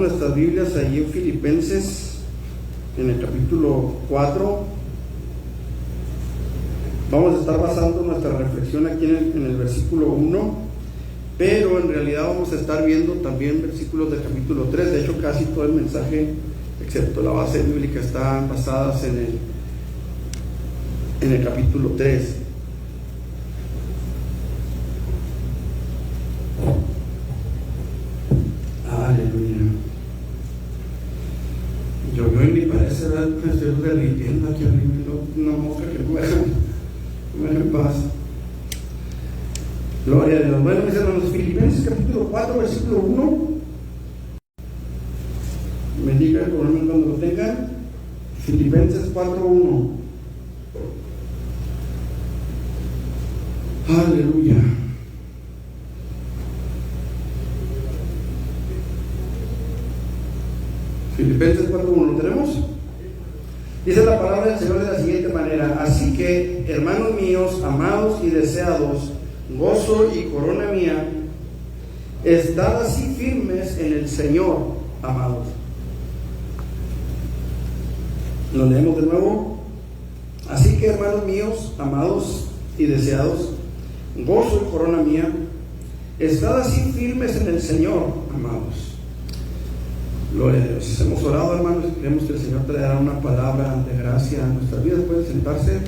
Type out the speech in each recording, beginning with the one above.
Nuestras Biblias allí en Filipenses, en el capítulo 4. Vamos a estar basando nuestra reflexión aquí en el versículo 1, pero en realidad vamos a estar viendo también versículos del capítulo 3. De hecho, casi todo el mensaje, excepto la base bíblica, están basadas en el capítulo 3. Aleluya. Yo y ni parece ver, me estoy derritiendo aquí arriba, una mosca que no me deja en paz. Gloria a Dios. Bueno, mis hermanos, Filipenses capítulo 4, versículo 1. Me diga el problema cuando lo tengan. Filipenses 4, 1. Aleluya. Filipenses 4:1, ¿lo tenemos? Dice la palabra del Señor de la siguiente manera: así que, hermanos míos, amados y deseados, gozo y corona mía, estad así firmes en el Señor, amados. Lo leemos de nuevo. Así que, hermanos míos, amados y deseados, gozo y corona mía, estad así firmes en el Señor, amados. Gloria a Dios. Hemos orado, hermanos, y creemos que el Señor traerá una palabra de gracia a nuestras vidas. Pueden sentarse.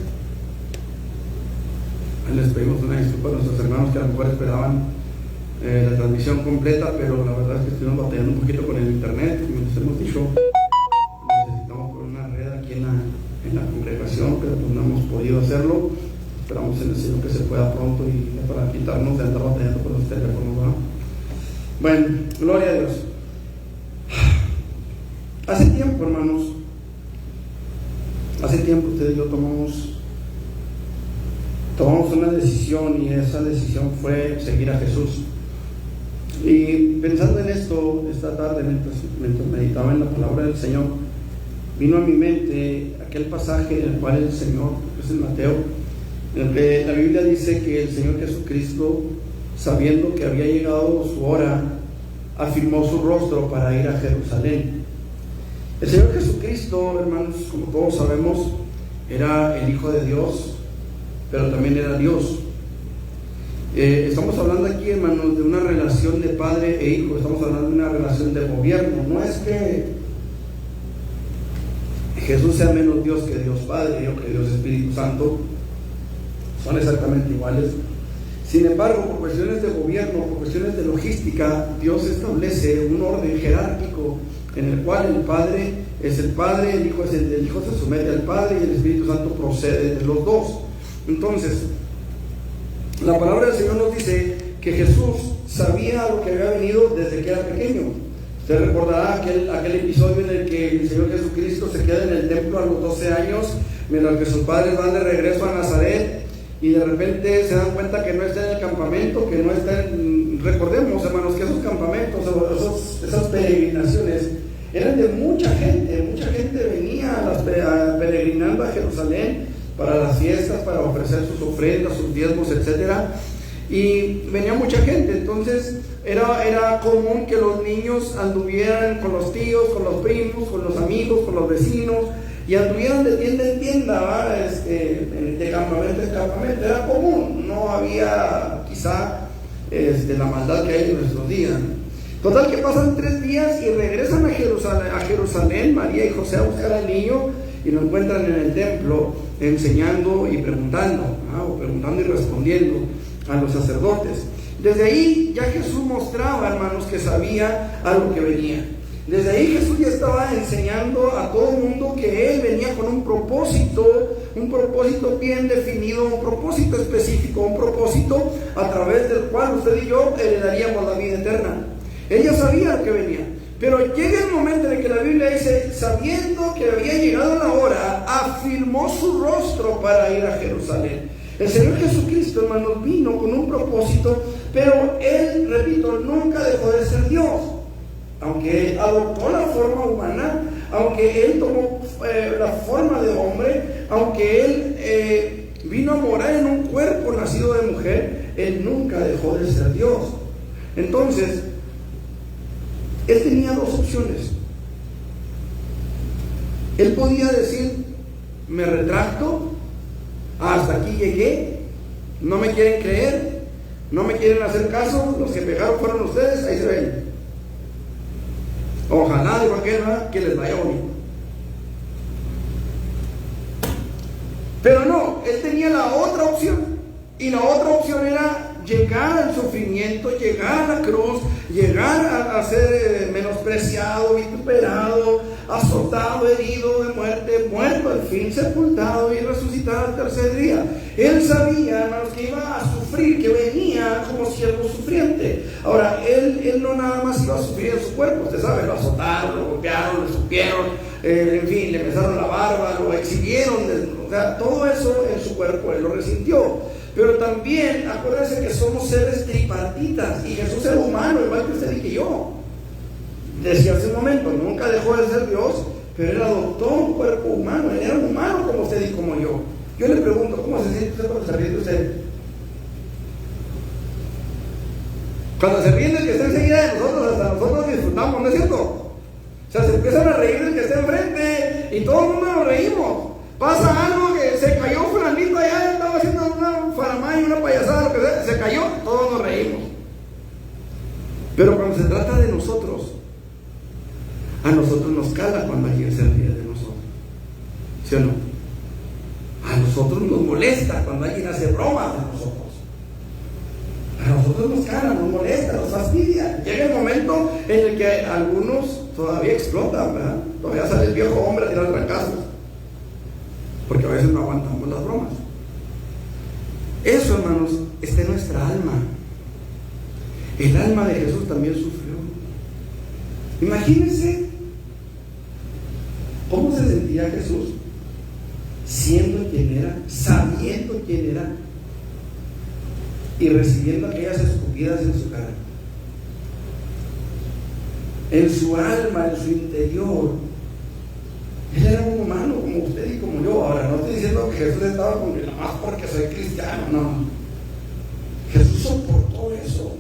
Les pedimos una disculpa a nuestros hermanos que a lo mejor esperaban la transmisión completa, pero la verdad es que estuvimos batallando un poquito con el internet. Como les hemos dicho, necesitamos por una red aquí en la congregación, pero pues no hemos podido hacerlo. Esperamos en el Señor que se pueda pronto y para quitarnos de andar batallando con los teléfonos, ¿verdad? Bueno, gloria a Dios. Hace tiempo, hermanos, ustedes y yo tomamos una decisión, y esa decisión fue seguir a Jesús. Y pensando en esto, esta tarde, mientras meditaba en la palabra del Señor, vino a mi mente aquel pasaje en el cual el Señor, que es en Mateo, en el que la Biblia dice que el Señor Jesucristo, sabiendo que había llegado su hora, afirmó su rostro para ir a Jerusalén. El Señor Jesucristo, hermanos, como todos sabemos, era el Hijo de Dios, pero también era Dios. Estamos hablando aquí, hermanos, de una relación de padre e hijo. Estamos hablando de una relación de gobierno. No es que Jesús sea menos Dios que Dios Padre o que Dios Espíritu Santo. Son exactamente iguales. Sin embargo, por cuestiones de gobierno, por cuestiones de logística, Dios establece un orden jerárquico en el cual el Padre es el Padre, el Hijo se somete al Padre y el Espíritu Santo procede de los dos. Entonces, la palabra del Señor nos dice que Jesús sabía lo que había venido desde que era pequeño. Usted recordará aquel episodio en el que el Señor Jesucristo se queda en el templo a los 12 años, mientras que sus padres van de regreso a Nazaret, y de repente se dan cuenta que no está en el campamento, que no está recordemos, hermanos, que esos campamentos, esas peregrinaciones eran de mucha gente venía peregrinando a Jerusalén para las fiestas, para ofrecer sus ofrendas, sus diezmos, etcétera, y venía mucha gente. Entonces era común que los niños anduvieran con los tíos, con los primos, con los amigos, con los vecinos, y anduvieran de tienda en tienda, de campamento en campamento. Era común, no había quizá la maldad que hay en nuestros días. Total, que pasan 3 días y regresan a Jerusalén, María y José, a buscar al niño, y lo encuentran en el templo enseñando y preguntando, o preguntando y respondiendo a los sacerdotes. Desde ahí ya Jesús mostraba, hermanos, que sabía a lo que venía. Desde ahí Jesús ya estaba enseñando a todo el mundo que Él venía con un propósito bien definido, un propósito específico, un propósito a través del cual usted y yo heredaríamos la vida eterna. Él ya sabía lo que venía, pero llega el momento en el que la Biblia dice, sabiendo que había llegado la hora, afirmó su rostro para ir a Jerusalén. El Señor Jesucristo, hermanos, vino con un propósito, pero Él, repito, nunca dejó de ser Dios. Aunque Él adoptó la forma humana, aunque Él tomó la forma de hombre, aunque Él vino a morar en un cuerpo nacido de mujer, Él nunca dejó de ser Dios. Entonces, Él tenía dos opciones. Él podía decir: me retracto, hasta aquí llegué, no me quieren creer, no me quieren hacer caso, los que pegaron fueron ustedes, ahí se ven. Ojalá, digo aquel, que les vaya bonito. Pero no, él tenía la otra opción, y la otra opción era llegar al sufrimiento, llegar a la cruz, llegar a ser menospreciado, vituperado, azotado, herido de muerte, muerto al fin, sepultado y resucitado al tercer día. Él sabía, hermanos, que iba a sufrir, que venía como siervo sufriente. Ahora, él no nada más iba a sufrir en su cuerpo, usted sabe, lo azotaron, lo golpearon, lo escupieron, en fin, le besaron la barba, lo exhibieron, o sea, todo eso en su cuerpo él lo resintió. Pero también, acuérdense que somos seres tripartitas, y Jesús era humano, igual que usted y que yo. Decía hace un momento, nunca dejó de ser Dios, pero él adoptó un cuerpo humano, él era un humano como usted y como yo. Yo le pregunto, ¿cómo se siente usted cuando se ríe de usted? Cuando se ríe del que está enseguida de nosotros, hasta nosotros disfrutamos, ¿no es cierto? O sea, se empiezan a reír del que está enfrente, y todo el mundo nos reímos. Pasa algo, que se cayó fulanito allá, estaba haciendo una faramaya, una payasada, lo que sea, se cayó, todos nos reímos. Pero cuando se trata de nosotros, a nosotros nos cala cuando alguien se ríe de nosotros, ¿sí o no? A nosotros nos molesta cuando alguien hace bromas de nosotros. A nosotros nos cala, nos molesta, nos fastidia. Llega el momento en el que algunos todavía explotan, ¿verdad? Todavía sale el viejo hombre a tirar trancazos, porque a veces no aguantamos las bromas. Eso, hermanos, está en nuestra alma. El alma de Jesús también sufrió. Imagínense cómo se sentía Jesús siendo quien era, sabiendo quién era, y recibiendo aquellas escupidas en su cara. En su alma, en su interior, él era un humano como usted y como yo. Ahora, no estoy diciendo que Jesús estaba con él nada más porque soy cristiano, no. Jesús soportó eso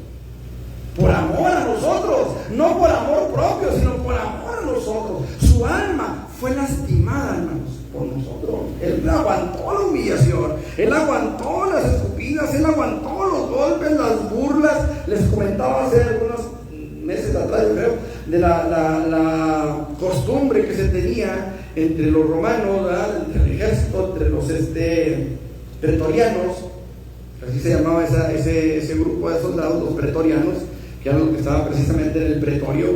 por amor a nosotros, no por amor propio, sino por amor a nosotros. Su alma fue lastimada, hermanos, por nosotros. Él aguantó la humillación, él aguantó las escupidas, él aguantó los golpes, las burlas. Les comentaba hace algunos meses atrás, yo creo, de la costumbre que se tenía entre los romanos, ¿verdad? Entre el ejército, entre los pretorianos, así se llamaba ese grupo de soldados, los pretorianos, que eran los que estaban precisamente en el pretorio.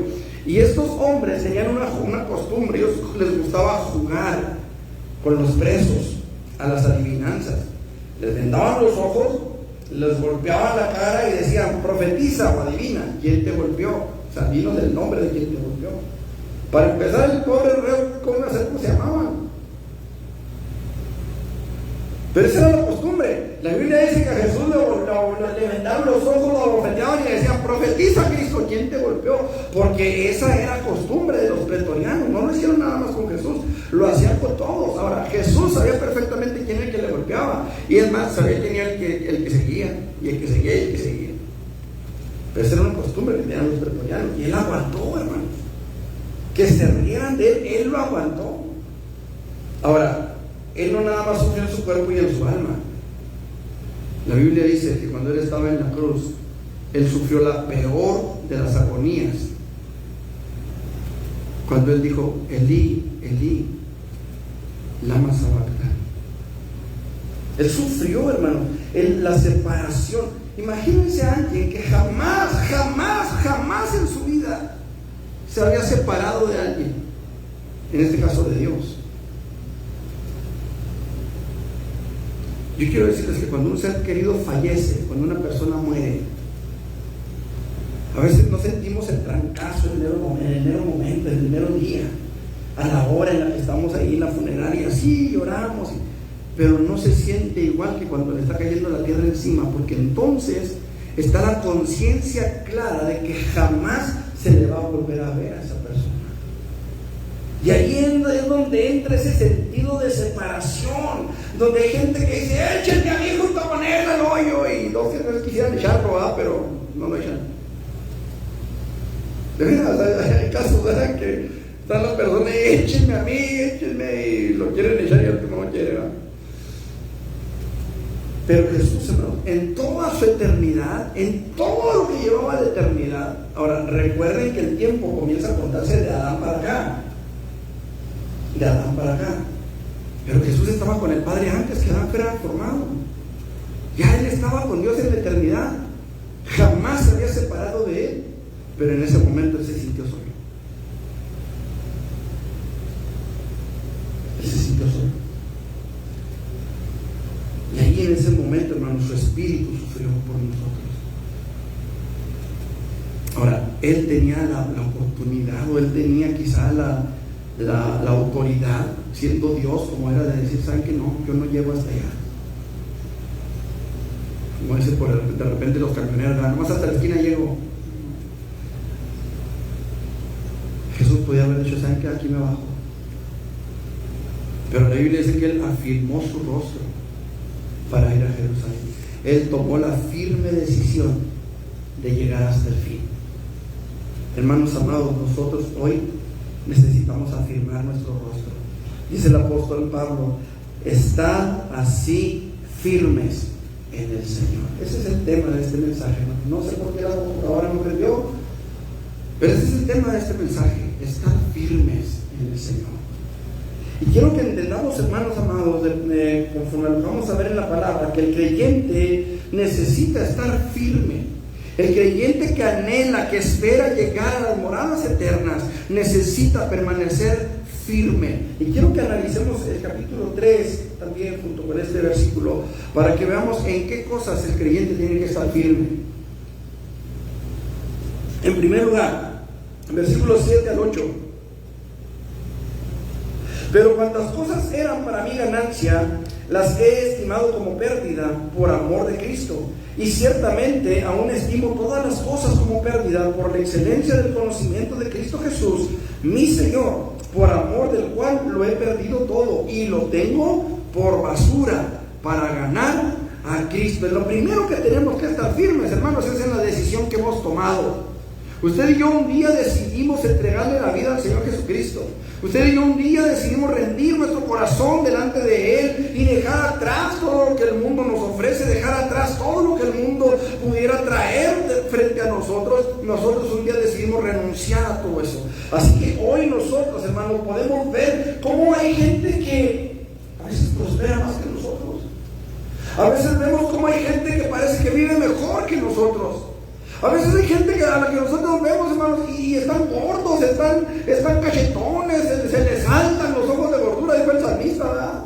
Y estos hombres tenían una costumbre, ellos les gustaba jugar con los presos a las adivinanzas. Les vendaban los ojos, les golpeaban la cara y decían: profetiza o adivina, ¿quién te golpeó? O sea, dinos el nombre de quien te golpeó. Para empezar, el pobre reo, ¿cómo se llamaban? Pero esa era la costumbre. La Biblia dice que a Jesús le vendaban los ojos, lo abofeteaban y le decían: profetiza, Cristo, ¿quién te golpeó? Porque esa era costumbre de los pretorianos. No lo hicieron nada más con Jesús, lo hacían con todos. Ahora, Jesús sabía perfectamente quién era el que le golpeaba, y es más, sabía quién era el que seguía, y el que seguía, y el que seguía. Pero esa era una costumbre que tenían los pretorianos, y él aguantó, hermanos. Que se rieran de él, él lo aguantó. Ahora, él no nada más sufrió en su cuerpo y en su alma. La Biblia dice que cuando él estaba en la cruz, él sufrió la peor de las agonías. Cuando él dijo: Elí, Elí, lama sabactani. Él sufrió, hermano, la separación. Imagínense a alguien que jamás en su vida se había separado de alguien, en este caso de Dios. Yo quiero decirles que cuando un ser querido fallece, cuando una persona muere, a veces no sentimos el trancazo en el mero momento, en el mero día, a la hora en la que estamos ahí en la funeraria. Sí, lloramos, pero no se siente igual que cuando le está cayendo la tierra encima, porque entonces está la conciencia clara de que jamás se le va a volver a ver a esa persona. Y ahí es donde entra ese sentido de separación, donde hay gente que dice: échate a mí junto con él al hoyo, y dos que no quisieran echarlo, pero no lo echan. De veras, hay casos, ¿verdad? Que están las personas, échenme a mí, échenme, y lo quieren echar y el que no lo quiere, ¿verdad? Pero Jesús, hermano, en toda su eternidad, en todo lo que llevaba de eternidad. Ahora, recuerden que el tiempo comienza a contarse de Adán para acá. De Adán para acá. Pero Jesús estaba con el Padre antes que Adán fuera formado. Ya Él estaba con Dios en la eternidad. Jamás se había separado de Él. Pero en ese momento Él se sintió solo. Él se sintió solo. Y ahí en ese momento, hermano, su espíritu sufrió por nosotros. Ahora, Él tenía la oportunidad, o Él tenía quizá la autoridad, siendo Dios como era, de decir, ¿saben que no? Yo no llego hasta allá. Como dice de repente los camioneros, nomás hasta la esquina llego. Jesús podía haber dicho, ¿saben qué? Aquí me bajo. Pero la Biblia dice que Él afirmó su rostro para ir a Jerusalén. Él tomó la firme decisión de llegar hasta el fin. Hermanos amados, nosotros hoy necesitamos afirmar nuestro rostro. Dice el apóstol Pablo, estad así firmes en el Señor. Ese es el tema de este mensaje, hermano. No sé por qué la computadora no prendió, pero ese es el tema de este mensaje. Estad firmes en el Señor. Y quiero que entendamos, hermanos amados, conforme lo que vamos a ver en la palabra, que el creyente necesita estar firme. El creyente que anhela, que espera llegar a las moradas eternas, necesita permanecer firme. Y quiero que analicemos el capítulo 3 también junto con este versículo, para que veamos en qué cosas el creyente tiene que estar firme. En primer lugar, versículos 7 al 8. Pero cuantas cosas eran para mí ganancia, las he estimado como pérdida por amor de Cristo. Y ciertamente aún estimo todas las cosas como pérdida por la excelencia del conocimiento de Cristo Jesús, mi Señor, por amor del cual lo he perdido todo y lo tengo por basura para ganar a Cristo. Lo primero que tenemos que estar firmes, hermanos, es en la decisión que hemos tomado. Usted y yo un día decidimos entregarle la vida al Señor Jesucristo. Usted y yo un día decidimos rendir nuestro corazón delante de Él y dejar atrás todo lo que el mundo nos ofrece, dejar atrás todo lo que el mundo pudiera traer frente a nosotros. Nosotros un día decidimos renunciar a todo eso. Así que hoy nosotros, hermanos, podemos ver cómo hay gente que a veces prospera más que nosotros. A veces vemos cómo hay gente que parece que vive mejor que nosotros. A veces hay gente a la que nosotros vemos, hermanos, y están gordos, están cachetones, se les saltan los ojos de gordura, dijo el salmista, ¿verdad?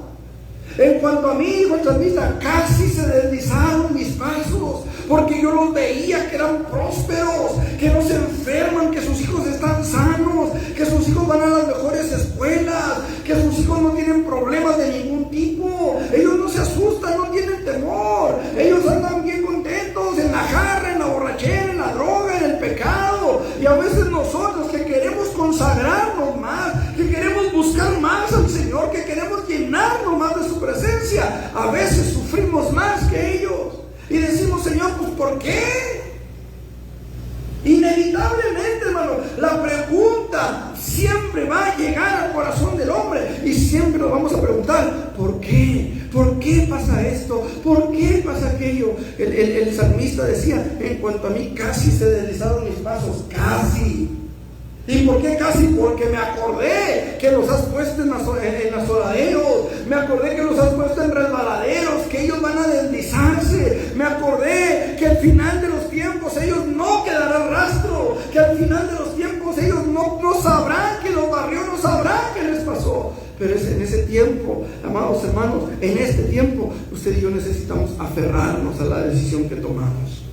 En cuanto a mí, dijo el salmista, casi se deslizaron mis pasos, porque yo los veía que eran prósperos, que no se enferman, que sus hijos están sanos, que sus hijos van a las mejores escuelas, que sus hijos no tienen problemas de ningún tipo. Ellos no se asustan, no tienen temor. Ellos andan bien contentos en la jarra, en la borrachera, en la droga, en el pecado. Y a veces nosotros que queremos consagrarnos más, que queremos buscar más al Señor, que queremos llenarnos más de su presencia, a veces sufrimos más que ellos. Y decimos, Señor, pues ¿por qué? Inevitablemente, hermano, la pregunta siempre va a llegar al corazón del hombre y siempre nos vamos a preguntar, ¿por qué? ¿Por qué pasa esto? ¿Por qué pasa aquello? El salmista decía, en cuanto a mí casi se deslizaron mis pasos, casi. ¿Y por qué casi? Porque me acordé que los has puesto en azoraderos, me acordé que los has puesto en resbaladeros, que ellos van a deslizarse, me acordé que al final de los tiempos ellos no quedarán rastro, que al final de los tiempos ellos no sabrán que los barrió, no sabrán qué les pasó. Pero es en ese tiempo, amados hermanos, en este tiempo usted y yo necesitamos aferrarnos a la decisión que tomamos.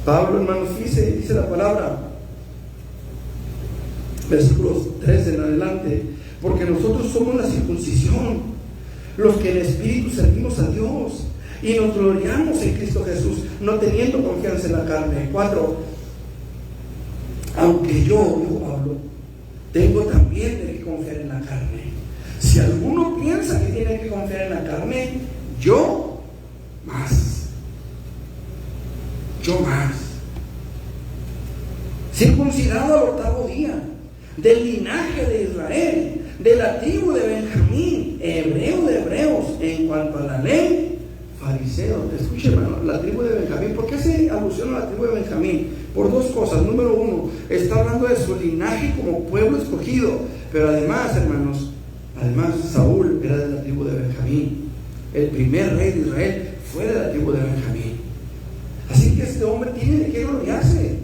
Pablo, hermanos, dice la palabra, versículos 3 en adelante, porque nosotros somos la circuncisión, los que en espíritu servimos a Dios y nos gloriamos en Cristo Jesús, no teniendo confianza en la carne. 4. Aunque yo, dijo Pablo, tengo también de que confiar en la carne. Si alguno piensa que tiene que confiar en la carne, yo más. circuncidado al 8º día, del linaje de Israel, de la tribu de Benjamín, hebreo de hebreos, en cuanto a la ley, fariseo. Escuche, hermano, la tribu de Benjamín. ¿Por qué hace alusión a la tribu de Benjamín? Por dos cosas. Número uno, está hablando de su linaje como pueblo escogido, pero además, hermanos, Saúl era de la tribu de Benjamín. El primer rey de Israel fue de la tribu de Benjamín. Así que este hombre tiene de qué gloriarse.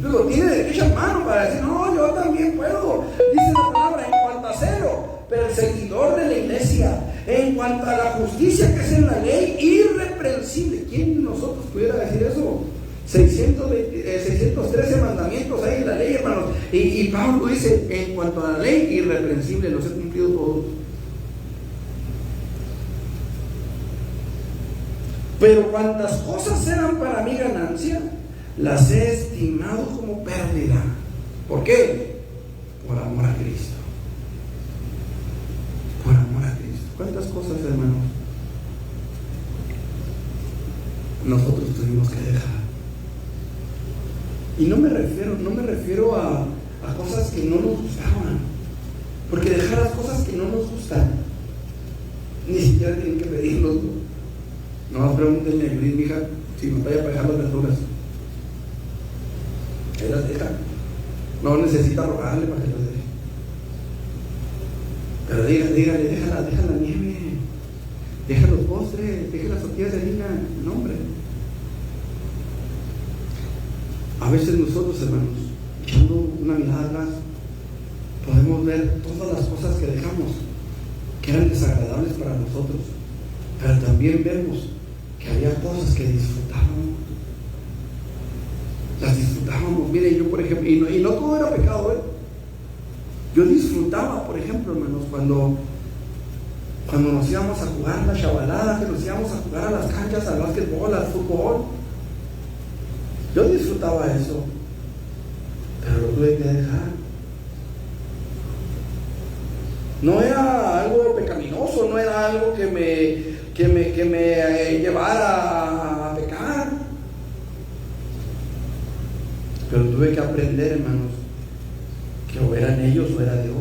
Lo tiene de qué echar mano para decir, no, yo también puedo. Dice la palabra, en cuanto a celo, perseguidor de la iglesia, en cuanto a la justicia que es en la ley, irreprensible. ¿Quién de nosotros pudiera decir eso? 613 mandamientos hay en la ley, hermanos. Y Pablo dice, en cuanto a la ley, irreprensible, los he cumplido todos. Pero cuantas cosas eran para mi ganancia, las he estimado como pérdida. ¿Por qué? Por amor a Cristo. Por amor a Cristo. ¿Cuántas cosas, hermanos, nosotros tuvimos que dejar? Y no me refiero a cosas que no nos gustaban. Porque dejar las cosas que no nos gustan, ni siquiera tienen que pedirlos. No más pregúntenle a Judith, mi hija, si me vaya para dejar las verduras. Él las deja. No necesita rogarle para que las deje. Pero dígale, deja la nieve, deja los postres, deja las tortillas de harina. No, hombre. A veces nosotros, hermanos, echando una mirada atrás, podemos ver todas las cosas que dejamos, que eran desagradables para nosotros, pero también vemos que había cosas que disfrutábamos. Las disfrutábamos. Mire, yo por ejemplo, y no todo era pecado, yo disfrutaba, por ejemplo, hermanos, cuando nos íbamos a jugar la chavalada, que nos íbamos a jugar a las canchas, al básquetbol, al fútbol. Yo disfrutaba eso, pero lo tuve que dejar. No era algo pecaminoso, no era algo que me llevara a pecar, pero tuve que aprender, hermanos, que o eran ellos o era Dios.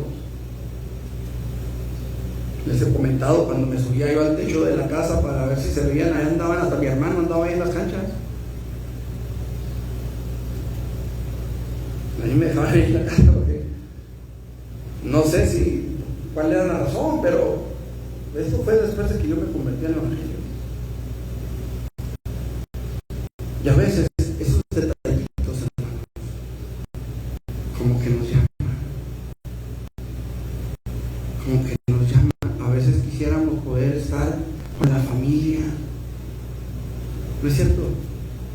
Les he comentado cuando me subía yo al techo de la casa para ver si se veían, ahí andaban, hasta mi hermano andaba ahí en las canchas. A mí me dejaban ir a la casa porque no sé cuál era la razón, pero esto fue después de que yo me convertí en el Evangelio. Y a veces esos detallitos, hermanos, como que nos llaman, a veces quisiéramos poder estar con la familia. ¿No es cierto?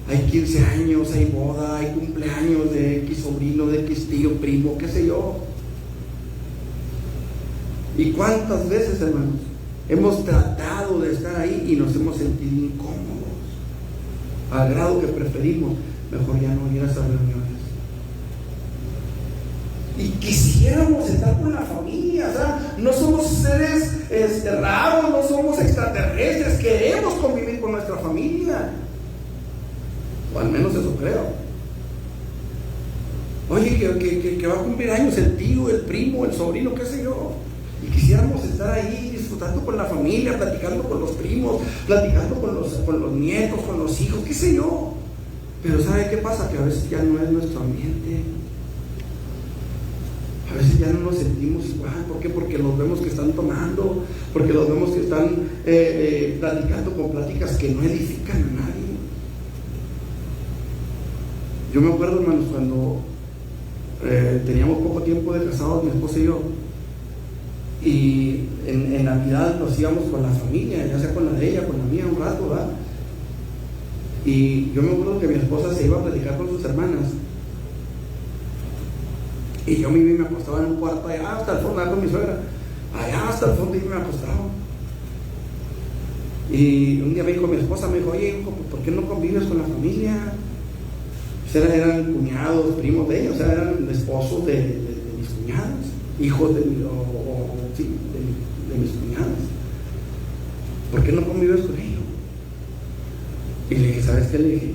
Hay 15 años, hay boda, hay cumpleaños de X sobrino, de X tío, primo, qué sé yo. ¿Y cuántas veces, hermanos, hemos tratado de estar ahí y nos hemos sentido incómodos? Al grado que preferimos mejor ya no ir a esas reuniones. Y quisiéramos estar con la familia, o sea, no somos seres raros, no somos extraterrestres, queremos convivir con nuestra familia. O al menos eso creo. Oye, que va a cumplir años el tío, el primo, el sobrino, qué sé yo. Y quisiéramos estar ahí disfrutando con la familia, platicando con los primos, platicando con los nietos, con los hijos, qué sé yo. Pero ¿sabe qué pasa? Que a veces ya no es nuestro ambiente. A veces ya no nos sentimos igual. ¿Por qué? Porque los vemos que están tomando, porque los vemos que están platicando con pláticas que no edifican a nadie. Yo me acuerdo, hermanos, cuando teníamos poco tiempo de casados, mi esposa y yo, y en Navidad nos íbamos con la familia, ya sea con la de ella, con la mía, un rato, ¿verdad? Y yo me acuerdo que mi esposa se iba a platicar con sus hermanas, y yo me acostaba en un cuarto allá hasta el fondo, con mi suegra, allá hasta el fondo, y me acostaba. Y un día me dijo mi esposa, me dijo, oye, hijo, ¿por qué no convives con la familia? Eran cuñados, primos de ellos, o sea, eran esposos de mis cuñadas, hijos de mis cuñadas. ¿Por qué no convives con ellos? Y le dije, ¿sabes qué? Le dije,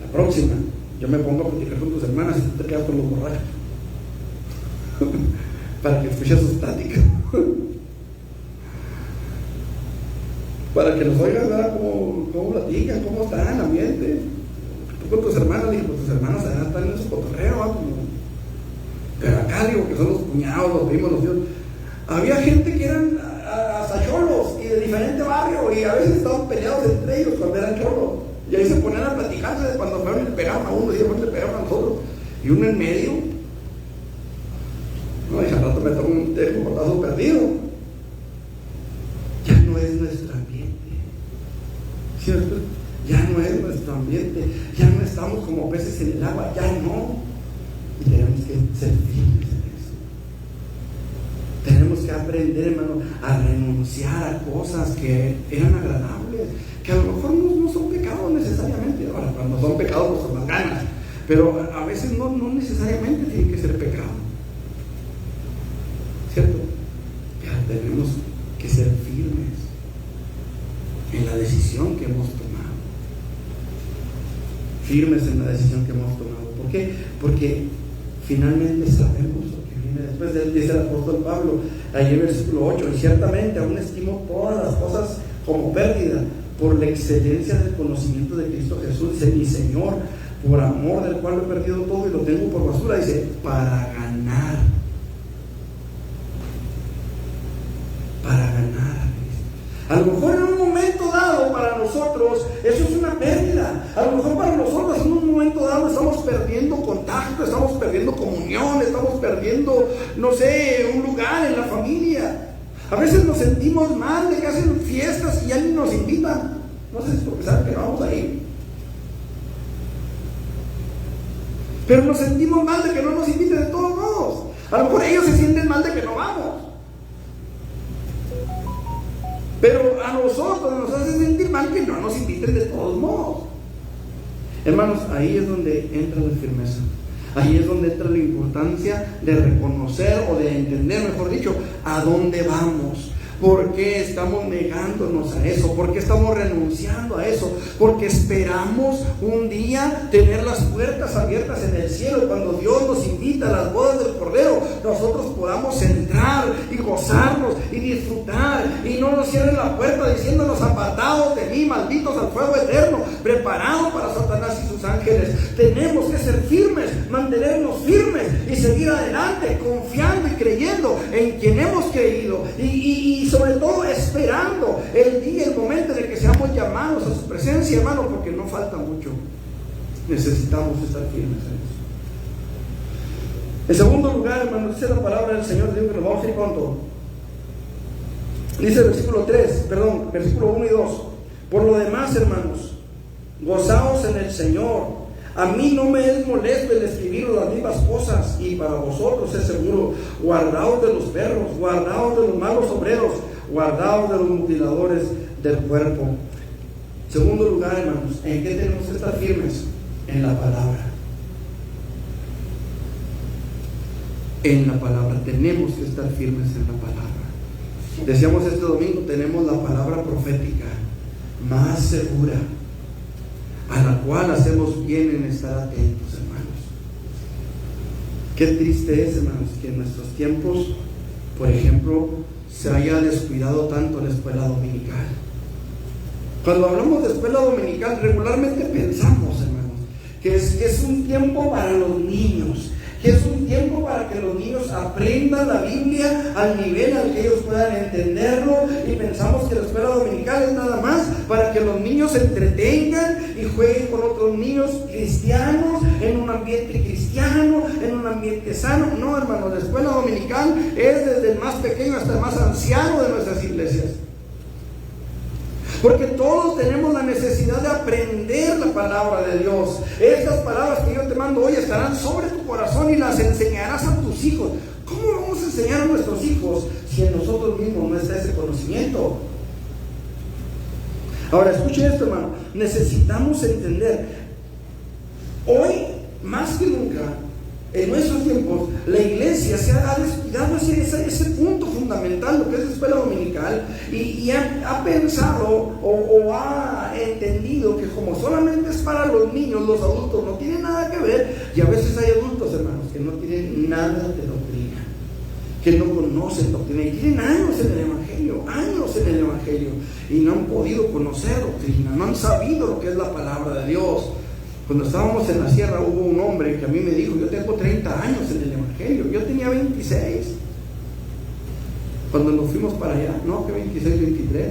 la próxima, yo me pongo a platicar con tus hermanas y tú te quedas con los borrachos. Para que escuches sus pláticas. Para que los oigas, ¿verdad? Cómo platican, cómo están en el ambiente. Tú con tus hermanas, digo, tus hermanas allá están en su cotorreo, ¿verdad? Pero acá digo que son los cuñados, los primos, los tíos. Había gente que eran hasta cholos y de diferente barrio, y a veces estaban peleados entre ellos cuando eran cholos. Y ahí se ponían a platicarse de cuando fueron y le pegaban a uno y después le pegaban a nosotros. Y uno en medio. No, y al rato me tomo un portazo perdido. Ya no es nuestro ambiente, ¿cierto? Ya no es nuestro ambiente. Ya no estamos como peces en el agua, ya no. Y tenemos que ser firmes en eso. Tenemos que aprender, hermano, a renunciar a cosas que eran agradables, que a lo mejor no son pecados necesariamente. Ahora, cuando son pecados, pues son más ganas, pero a veces no necesariamente tiene que ser pecado, ¿cierto? Pero tenemos que ser firmes en la decisión que hemos tomado. Firmes en la decisión que hemos tomado. ¿Por qué? Porque finalmente sabemos lo que viene después. Dice el apóstol Pablo, allí en versículo 8, y ciertamente aún estimo todas las cosas como pérdida por la excelencia del conocimiento de Cristo Jesús, dice mi Señor, por amor del cual he perdido todo y lo tengo por basura, dice, para ganar a Cristo. A lo mejor en un momento dado para nosotros eso es una pérdida. A lo mejor para nosotros en un momento dado estamos perdiendo contacto, estamos perdiendo comunión, estamos perdiendo, no sé, un lugar en la familia. A veces nos sentimos mal de que hacen fiestas y ya ni nos invitan. No sé si es porque saben que no vamos a ir. Pero nos sentimos mal de que no nos inviten de todos modos. A lo mejor ellos se sienten mal de que no vamos. Pero a nosotros nos hace sentir mal que no nos inviten de todos modos. Hermanos, ahí es donde entra la firmeza. Ahí es donde entra la importancia de reconocer o de entender, mejor dicho, a dónde vamos. ¿Por qué estamos negándonos a eso? ¿Por qué estamos renunciando a eso? Porque esperamos un día tener las puertas abiertas en el cielo. Cuando Dios nos invita a las bodas del Cordero, nosotros podamos entrar y gozarnos y disfrutar. Y no nos cierren la puerta diciéndonos, apartados de mí, malditos al fuego eterno, preparado para Satanás y sus ángeles. Tenemos que ser firmes, mantenernos firmes y seguir adelante, confiando y creyendo en quien hemos creído. Y sobre todo esperando el día, el momento en el que seamos llamados a su presencia, hermano, porque no falta mucho. Necesitamos estar firmes en eso. En segundo lugar, hermano, dice la palabra del Señor, digo que nos vamos a ir pronto. Dice el versículo 1 y 2. Por lo demás, hermanos, gozaos en el Señor. A mí no me es molesto el escribir las mismas cosas, y para vosotros es seguro. Guardaos de los perros, guardaos de los malos obreros, guardaos de los mutiladores del cuerpo. Segundo lugar, hermanos, ¿en qué tenemos que estar firmes? En la palabra. En la palabra, tenemos que estar firmes en la palabra. Decíamos este domingo, tenemos la palabra profética más segura, a la cual hacemos bien en estar atentos, hermanos. Qué triste es, hermanos, que en nuestros tiempos, por ejemplo, se haya descuidado tanto la escuela dominical. Cuando hablamos de escuela dominical, regularmente pensamos, hermanos, que es un tiempo para los niños, que es un tiempo para que los niños aprendan la Biblia al nivel al que ellos puedan entenderlo, y pensamos que la escuela dominical es nada más para que los niños se entretengan y jueguen con otros niños cristianos en un ambiente cristiano, en un ambiente sano. No, hermano, la escuela dominical es desde el más pequeño hasta el más anciano de nuestras iglesias. Porque todos tenemos la necesidad de aprender la palabra de Dios. Estas palabras que yo te mando hoy estarán sobre tu corazón y las enseñarás a tus hijos. ¿Cómo vamos a enseñar a nuestros hijos si en nosotros mismos no está ese conocimiento? Ahora, escuche esto, hermano. Necesitamos entender, hoy más que nunca, en nuestros tiempos la iglesia se ha descuidado ese punto fundamental, lo que es la escuela dominical, y ha pensado o ha entendido que como solamente es para los niños, los adultos no tienen nada que ver. Y a veces hay adultos, hermanos, que no tienen nada de doctrina, que no conocen doctrina y tienen años en el Evangelio y no han podido conocer doctrina, no han sabido lo que es la palabra de Dios. Cuando estábamos en la sierra hubo un hombre que a mí me dijo: yo tengo 30 años en el Evangelio. Yo tenía 26 cuando nos fuimos para allá. No, que 26, 23.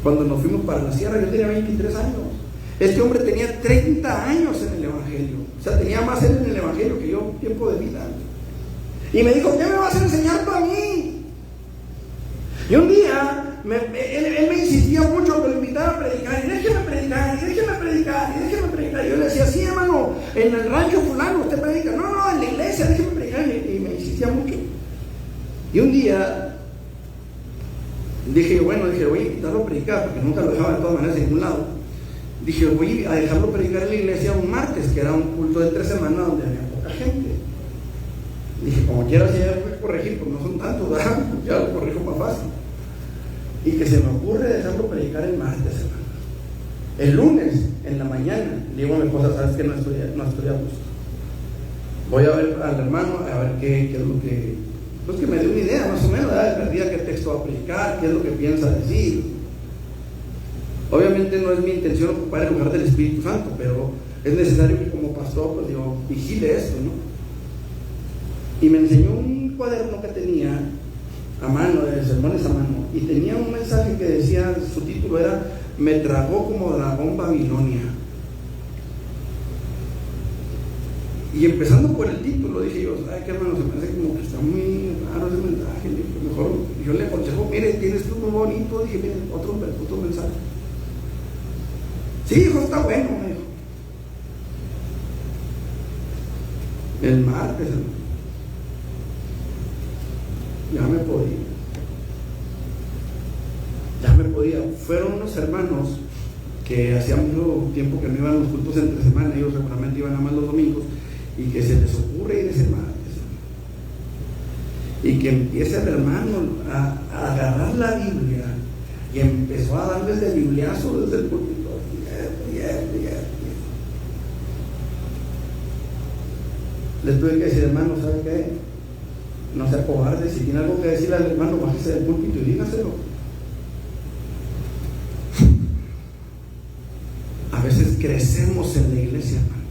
Cuando nos fuimos para la sierra yo tenía 23 años. Este hombre tenía 30 años en el Evangelio. O sea, tenía más él en el Evangelio que yo, tiempo de vida. Y me dijo: ¿qué me vas a enseñar tú a mí? Y un día él me insistía mucho que lo invitara a predicar, y déjeme predicar. Y yo le decía: sí, hermano, en el rancho fulano usted predica. No, en la iglesia, déjeme predicar. Y me insistía mucho. Y un día dije: voy a invitarlo a predicar, porque nunca lo dejaba de todas maneras en ningún lado. Dije: voy a dejarlo predicar en la iglesia un martes, que era un culto de 3 semanas donde había poca gente. Dije: como quiera, si ya lo voy a corregir, pues no son tantos, ¿verdad? Ya lo corrijo más fácil. Y que se me ocurre dejarlo predicar el martes, hermano. El lunes, en la mañana, le digo a mi esposa: sabes que no estoy a gusto. Voy a ver al hermano, a ver qué es lo que... Pues que me dé una idea, más o menos, ¿verdad? El día qué texto va a predicar, qué es lo que piensa decir. Obviamente no es mi intención ocupar el lugar del Espíritu Santo, pero es necesario que como pastor, pues digo, vigile esto, ¿no? Y me enseñó un cuaderno que tenía a mano, de sermones a mano, y tenía un mensaje que decía, su título era: me tragó como dragón Babilonia. Y empezando por el título, dije yo: ay, qué hermano, se me hace como que está muy raro ese mensaje. Dije: mejor yo le aconsejo, mire, tienes tú muy bonito. Dije: mire, otro mensaje. Sí, hijo, está bueno, me dijo. El martes, hermano, ya me podía. Fueron unos hermanos que hacía mucho tiempo que no iban a los cultos entre semana. Ellos regularmente iban nada más los domingos, y que se les ocurre ir ese martes, y que empieza el hermano a agarrar la Biblia y empezó a darles de bibliazo desde el púlpito. Les tuve que decir: hermano, ¿sabe qué? No sea cobarde, si tiene algo que decirle al hermano, bájese del púlpito y dígaselo. A veces crecemos en la iglesia, hermano,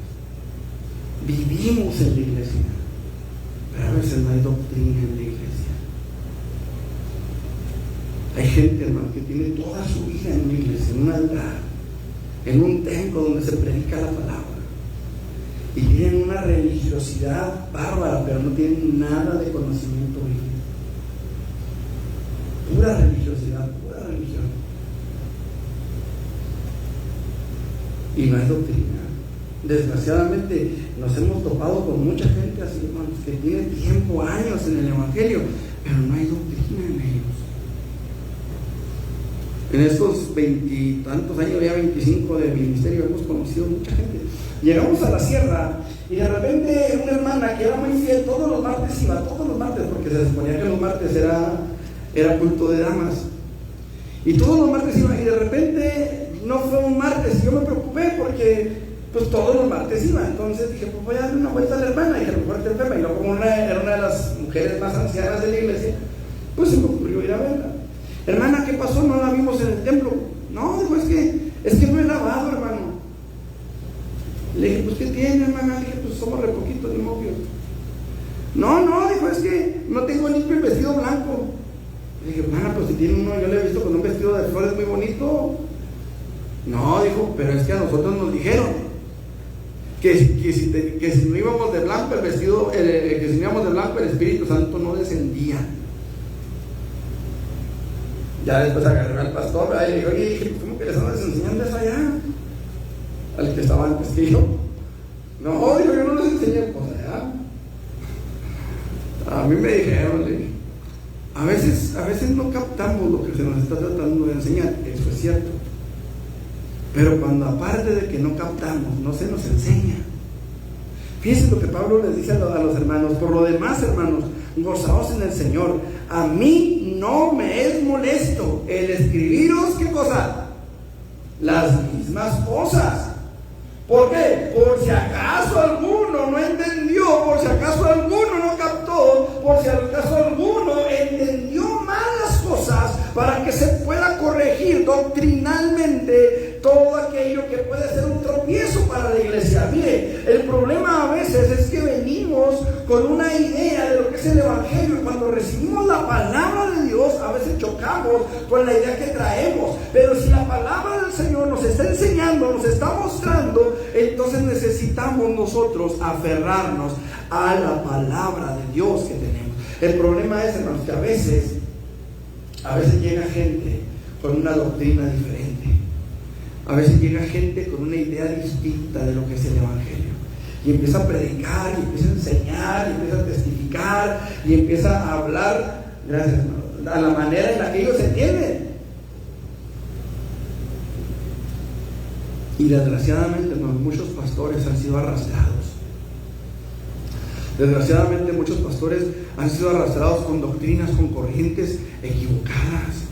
vivimos en la iglesia, pero a veces no hay doctrina en la iglesia. Hay gente, hermano, que tiene toda su vida en una iglesia, en un altar, en un templo donde se predica la palabra, y tienen una religiosidad bárbara, pero no tienen nada de conocimiento bíblico. Pura religiosidad, pura religión. Y no es doctrina. Desgraciadamente nos hemos topado con mucha gente así, hermanos, que tiene tiempo, años en el Evangelio, pero no hay doctrina en ellos. En estos 20 y tantos años, ya 25 de ministerio, hemos conocido mucha gente. Llegamos a la sierra y de repente una hermana que era muy fiel, todos los martes iba, porque se suponía que los martes era culto de damas, y todos los martes iba, y de repente no fue un martes, y yo me preocupé porque pues todos los martes iba. Entonces dije: pues voy a darle una vuelta a la hermana, y que a lo mejor está enferma, y luego como era una de las mujeres más ancianas de la iglesia, pues se me ocurrió ir a verla. Hermana, ¿qué pasó? No la vimos en el templo. No, dijo: es que no he lavado, hermano. Le dije: pues ¿qué tiene, hermana? Le dije: pues somos re poquitos de novios. No, dijo: es que no tengo limpio el vestido blanco. Le dije: hermana, pues si tiene uno, yo le he visto con un vestido de flores muy bonito. No, dijo: pero es que a nosotros nos dijeron que si no íbamos de blanco el vestido, que si no íbamos de blanco el Espíritu Santo no descendía. Ya después agarré al pastor, y le dije: oye, ¿cómo que les andas enseñando eso allá? Al que estaba antes que yo. No, dijo: yo no les enseñé, pues allá. A mí me dijeron, le dije, a veces no captamos lo que se nos está tratando de enseñar, eso es cierto. Pero cuando aparte de que no captamos, no se nos enseña. Fíjense lo que Pablo les dice a los hermanos: por lo demás, hermanos, gozaos en el Señor. A mí no me es molesto el escribiros, ¿qué cosa? Las mismas cosas. ¿Por qué? Por si acaso alguno no entendió, por si acaso alguno no captó, por si acaso alguno entendió mal las cosas, para que se pueda corregir doctrinalmente todo aquello que puede ser un tropiezo para la iglesia. Mire, el problema a veces es que venimos con una idea de lo que es el Evangelio, y cuando recibimos la palabra de Dios, a veces chocamos con la idea que traemos. Pero si la palabra del Señor nos está enseñando, nos está mostrando, entonces necesitamos nosotros aferrarnos a la palabra de Dios que tenemos. El problema es, hermanos, que a veces llega gente con una doctrina diferente. A veces llega gente con una idea distinta de lo que es el Evangelio, y empieza a predicar, y empieza a enseñar, y empieza a testificar, y empieza a hablar, gracias, hermano, a la manera en la que ellos entienden. Y desgraciadamente, hermano, muchos pastores han sido arrastrados. Desgraciadamente muchos pastores han sido arrastrados con doctrinas, con corrientes equivocadas.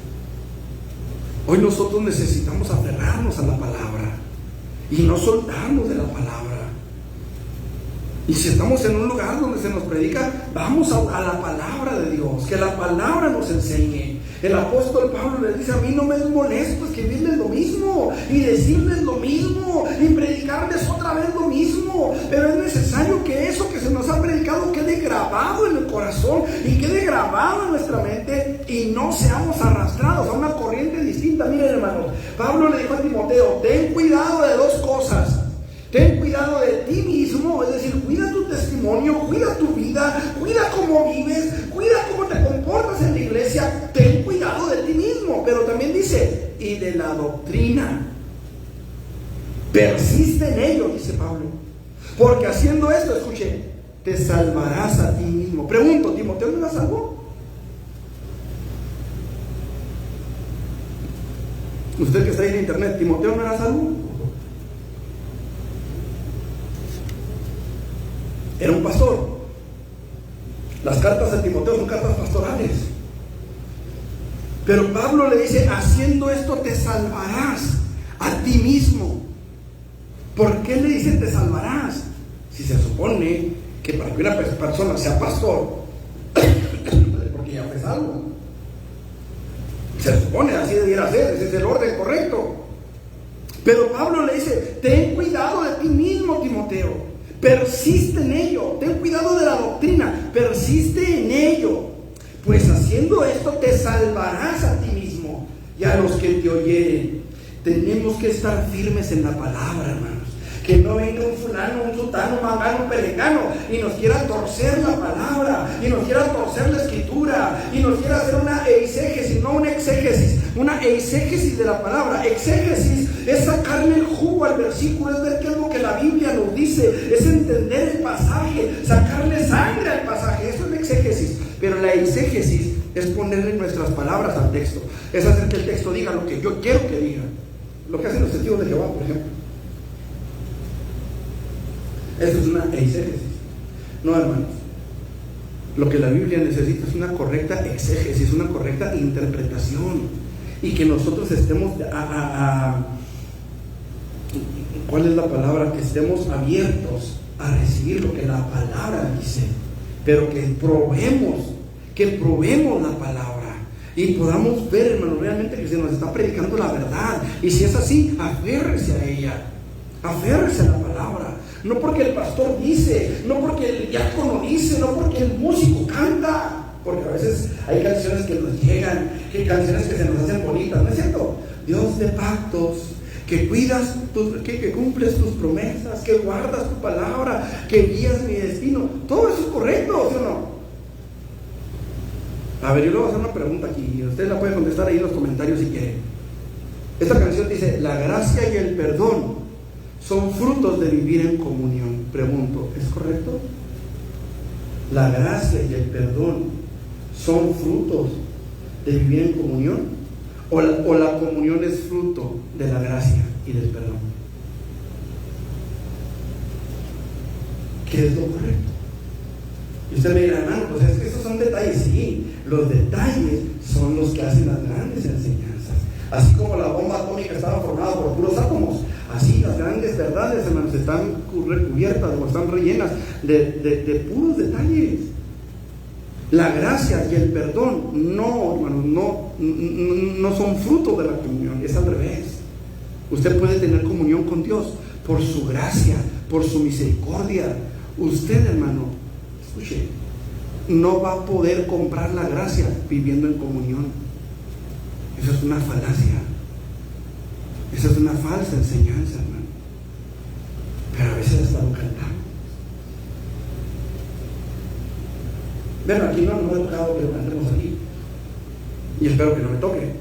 Hoy nosotros necesitamos aferrarnos a la palabra y no soltarnos de la palabra. Y si estamos en un lugar donde se nos predica, vamos a la palabra de Dios, que la palabra nos enseñe. El apóstol Pablo les dice: a mí no me es molesto escribirles lo mismo, y decirles lo mismo, y predicarles otra vez lo mismo, pero es necesario que eso que se nos ha predicado quede grabado en el corazón y quede grabado en nuestra mente, y no seamos arrastrados a una corriente distinta. Miren, hermanos, Pablo le dijo a Timoteo: ten cuidado de dos cosas. Ten cuidado de ti mismo, es decir, cuida tu testimonio, cuida tu vida, cuida cómo vives, cuida cómo te comportas en la iglesia. Ten cuidado de ti mismo, pero también dice, y de la doctrina. Persiste en ello, dice Pablo, porque haciendo esto, escuche, te salvarás a ti mismo. Pregunto, ¿Timoteo no era salvo? Usted que está ahí en internet, ¿Timoteo no era salvo? Era un pastor. Las cartas de Timoteo son cartas pastorales. Pero Pablo le dice: haciendo esto te salvarás a ti mismo. ¿Por qué le dice te salvarás? Si se supone que para que una persona sea pastor, porque ya fue salvo. Se supone, así debiera ser, ese es el orden correcto. Pero Pablo le dice: ten cuidado de ti mismo, Timoteo. Persiste en ello, ten cuidado de la doctrina, persiste en ello, pues haciendo esto te salvarás a ti mismo y a los que te oyeren. Tenemos que estar firmes en la palabra, hermanos. Que no venga un fulano, un sutano, un mangano, un perengano y nos quiera torcer la palabra, y nos quiera torcer la escritura, y nos quiera hacer una eisegesis, no una exégesis, una eisegesis de la palabra. Exégesis es sacarle el jugo al versículo, es ver qué es lo que la Biblia nos dice, es entender el pasaje, sacarle sangre al pasaje. Eso es la exégesis. Pero la eisegesis es ponerle nuestras palabras al texto, es hacer que el texto diga lo que yo quiero que diga, lo que hacen los testigos de Jehová, por ejemplo. Eso es una eisegesis. No, hermanos, lo que la Biblia necesita es una correcta exégesis, una correcta interpretación, y que nosotros estemos ¿cuál es la palabra? Que estemos abiertos a recibir lo que la palabra dice, pero que probemos la palabra y podamos ver, hermanos, realmente que se nos está predicando la verdad. Y si es así, aférrese a ella, aférrese a la palabra. No porque el pastor dice, no porque el diácono dice, no porque el músico canta, porque a veces hay canciones que nos llegan, que hay canciones que se nos hacen bonitas, ¿no es cierto? Dios de pactos, que cuidas, que cumples tus promesas, que guardas tu palabra, que guías mi destino. Todo eso es correcto, ¿sí o no? A ver, yo le voy a hacer una pregunta aquí, y usted la puede contestar ahí en los comentarios si quiere. Esta canción dice: la gracia y el perdón son frutos de vivir en comunión. Pregunto, ¿es correcto? La gracia y el perdón son frutos de vivir en comunión, o la comunión es fruto de la gracia y del perdón. ¿qué es lo correcto? Y usted me dirá, hermano, pues es que esos son detalles. Sí, los detalles son los que hacen las grandes enseñanzas. Así como la bomba atómica estaba formada por puros átomos, así las grandes verdades, hermanos, están recubiertas o están rellenas de puros detalles. La gracia y el perdón no, hermanos, no son fruto de la comunión, es al revés. Usted puede tener comunión con Dios por su gracia, por su misericordia. Usted, hermano, escuche, no va a poder comprar la gracia viviendo en comunión. Eso es una falacia. Esa es una falsa enseñanza, hermano. Pero a veces hasta lo cantamos. Bueno, aquí no me ha tocado que lo cantemos aquí. Y espero que no me toque.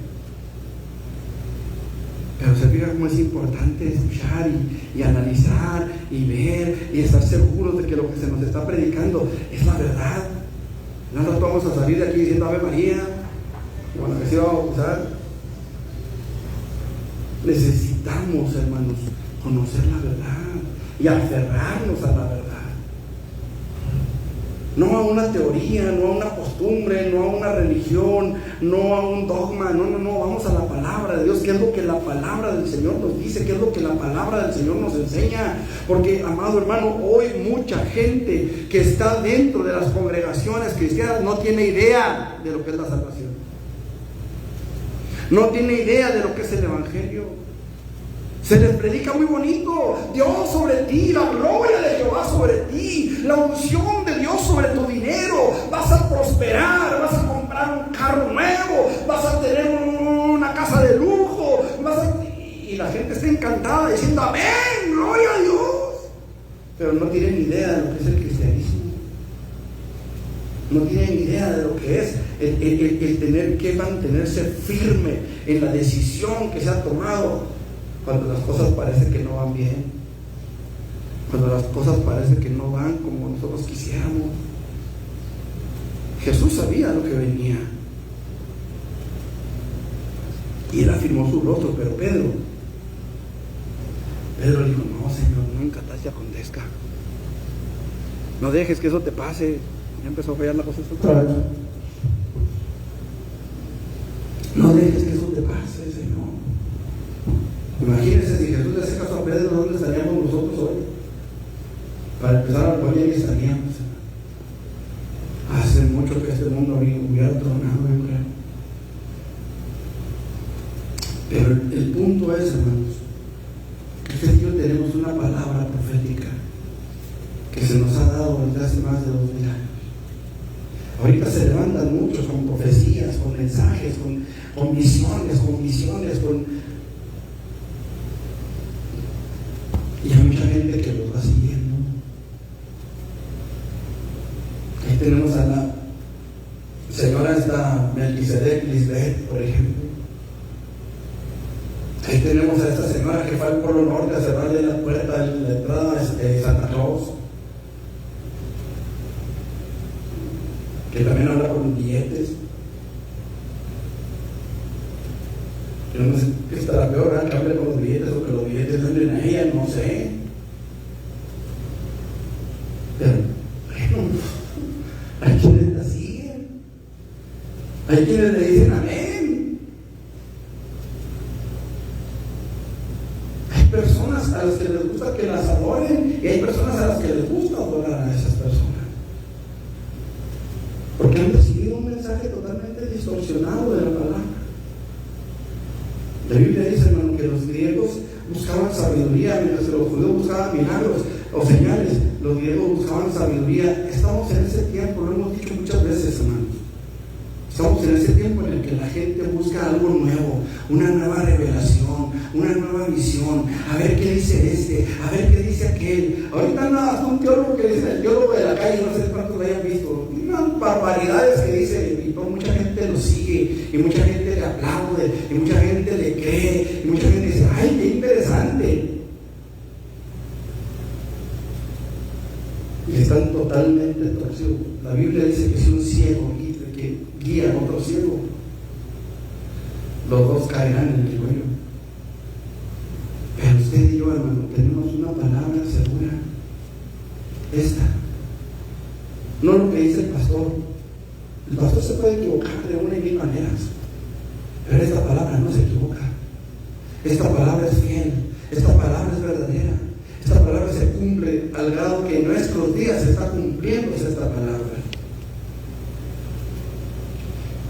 Pero se fija cómo es importante escuchar y analizar y ver y estar seguros de que lo que se nos está predicando es la verdad. No nos vamos a salir de aquí diciendo Ave María, bueno, que se va a bautizar. Necesitamos, hermanos, conocer la verdad y aferrarnos a la verdad. No a una teoría, no a una costumbre, no a una religión, no a un dogma, no, vamos a la palabra de Dios. ¿Qué es lo que la palabra del Señor nos dice? ¿Qué es lo que la palabra del Señor nos enseña? Porque, amado hermano, hoy mucha gente que está dentro de las congregaciones cristianas no tiene idea de lo que es la salvación. No tiene idea de lo que es el Evangelio. Se les predica muy bonito: Dios sobre ti, la gloria de Jehová sobre ti, la unción de Dios sobre tu dinero, vas a prosperar, vas a comprar un carro nuevo, vas a tener una casa de lujo, y la gente está encantada diciendo amén, gloria a Dios, pero no tienen idea de lo que es el cristianismo. No tienen idea de lo que es el tener que mantenerse firme en la decisión que se ha tomado cuando las cosas parecen que no van bien, cuando las cosas parecen que no van como nosotros quisiéramos. Jesús sabía lo que venía y él afirmó su rostro, pero Pedro dijo: no, Señor, nunca te acontezca, no dejes que eso te pase. Ya empezó a fallar la cosa otra vez. No dejes que eso te pase, Señor. Imagínense si Jesús le hace caso a Pedro, ¿dónde estaríamos nosotros hoy? Para empezar a poner y estaríamos. Hace mucho que este mundo hubiera tronado, yo creo. Pero el punto es, hermanos, que este día tenemos una palabra profética que se nos ha dado desde hace más de 2000 años. Ahorita se levantan muchos con profecías, con mensajes, con visiones, y hay mucha gente que los va siguiendo. Ahí tenemos a la señora esta Melquisedec Lisbeth, por ejemplo. Ahí tenemos a esta señora que fue al Polo Norte a cerrarle la puerta de la entrada de Santa Claus, que también habla con billetes. Yo no sé qué estará peor, ¿verdad? Que hable con los billetes o que los billetes entren a ella, no sé. Pero, bueno, hay quienes la siguen, hay quienes le dicen amén. Hay personas a las que les gusta que las adoren y hay personas a las que les gusta adorar a esas personas, porque han recibido un mensaje totalmente distorsionado de la palabra. La Biblia dice, hermano, que los griegos buscaban sabiduría, mientras que los judíos buscaban milagros o señales. Los griegos buscaban sabiduría. Estamos en ese tiempo, lo hemos dicho muchas veces, hermanos. Estamos en ese tiempo en el que la gente busca algo nuevo, una nueva revelación, una nueva visión. A ver qué dice este, a ver qué dice aquel. Ahorita nada, un teólogo que dice, el teólogo de la calle, no sé cuántos lo hayan visto, unas barbaridades que dice, y mucha gente lo sigue, y mucha gente le aplaude, y mucha gente le cree, y mucha gente dice, ¡ay, qué interesante! Y están totalmente torcidos. La Biblia dice que si un ciego que guía a otro ciego, los dos caerán en el cuello. Pero usted y yo, hermano, tenemos una palabra segura esta. No lo que dice el pastor. El pastor se puede equivocar de una y mil maneras, pero esta palabra no se equivoca. Esta palabra es fiel, esta palabra es verdadera, esta palabra se cumple al grado que en nuestros días se está cumpliéndose esta palabra.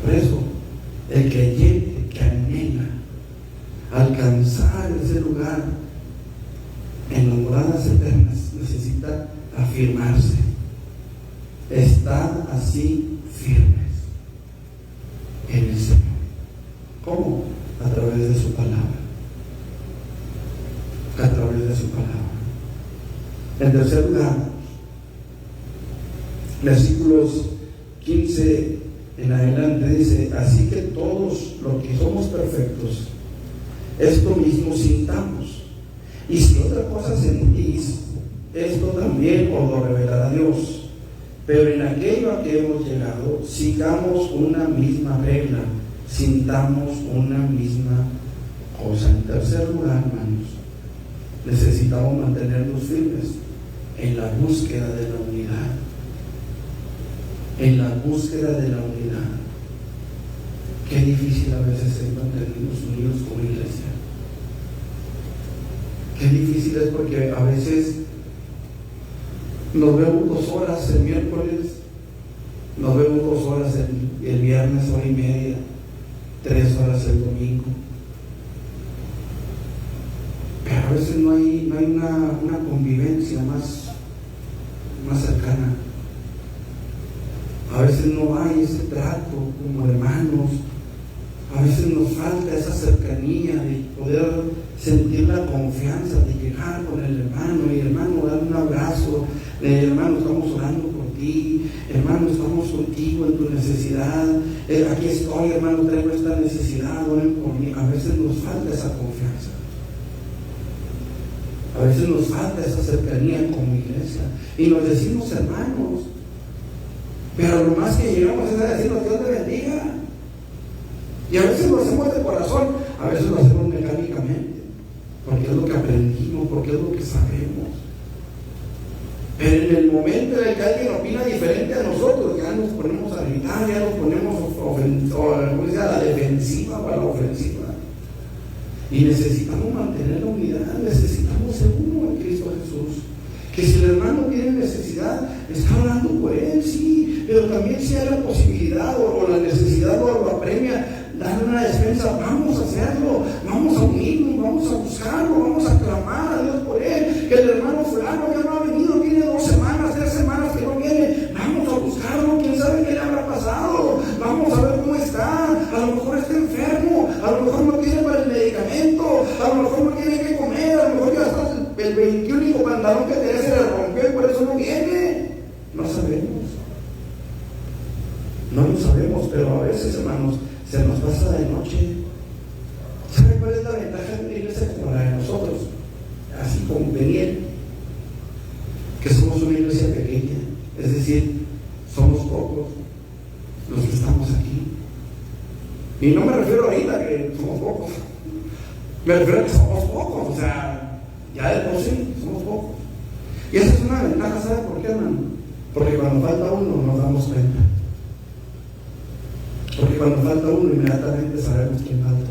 Por eso, el creyente que anhela alcanzar ese lugar en las moradas eternas necesita afirmarse, estar así firmes en el Señor. ¿Cómo? A través de su palabra. A través de su palabra. En tercer lugar, versículos 15 en adelante dice: así que todos los que somos perfectos, esto mismo sintamos, y si otra cosa sentís, esto también os lo revelará Dios. Pero en aquello a que hemos llegado, sigamos una misma regla, sintamos una misma cosa. En tercer lugar, hermanos, necesitamos mantenernos firmes en la búsqueda de la unidad. En la búsqueda de la unidad. Qué difícil a veces es mantenernos unidos como iglesia. Qué difícil es, porque a veces nos vemos 2 horas el miércoles, nos vemos 2 horas el viernes, 1 hora y media, 3 horas el domingo. Pero a veces no hay una convivencia más cercana. A veces no hay ese trato como hermanos. A veces nos falta esa cercanía de poder sentir la confianza de llegar con el hermano y hermano, dar un abrazo, hermano, estamos orando por ti, hermano, estamos contigo en tu necesidad, aquí estoy, hermano, traigo esta necesidad, oren por mí. A veces nos falta esa confianza. A veces nos falta esa cercanía como iglesia. Y nos decimos hermanos, pero lo más que llegamos es a decirnos Dios te bendiga. Y a veces lo hacemos de corazón, a veces lo hacemos mecánicamente, porque es lo que aprendimos, porque es lo que sabemos. Pero en el momento en el que alguien opina diferente a nosotros, ya nos ponemos a gritar, ya nos ponemos a la defensiva o a la ofensiva. Y necesitamos mantener la unidad, necesitamos ser uno en Cristo Jesús. Que si el hermano tiene necesidad, está orando por él, sí, pero también si hay la posibilidad o la necesidad o lo apremia, darle una despensa, vamos a hacerlo, vamos a unirnos, vamos a buscarlo, vamos a clamar a Dios por él. Que el hermano fulano ya no ha venido, tiene 2 semanas, 3 semanas que no viene, vamos a buscarlo, quién sabe qué le habrá pasado, vamos a ver cómo está, a lo mejor está enfermo, a lo mejor no tiene para el medicamento, a lo mejor no tiene que comer, a lo mejor ya está el 21 pantalón que tenía se le rompió y por eso no viene. No sabemos. No lo sabemos, pero a veces, hermanos, se nos pasa de noche. ¿Sabe cuál es la ventaja de una iglesia como la de nosotros? Así como Peniel, que somos una iglesia pequeña, es decir, somos pocos los que estamos aquí. Y no me refiero ahorita que somos pocos, me refiero a que somos pocos, o sea, ya de por sí somos pocos. Y esa es una ventaja, ¿sabe por qué, hermano? Porque cuando falta uno nos damos cuenta. Porque cuando falta uno inmediatamente sabemos quién falta.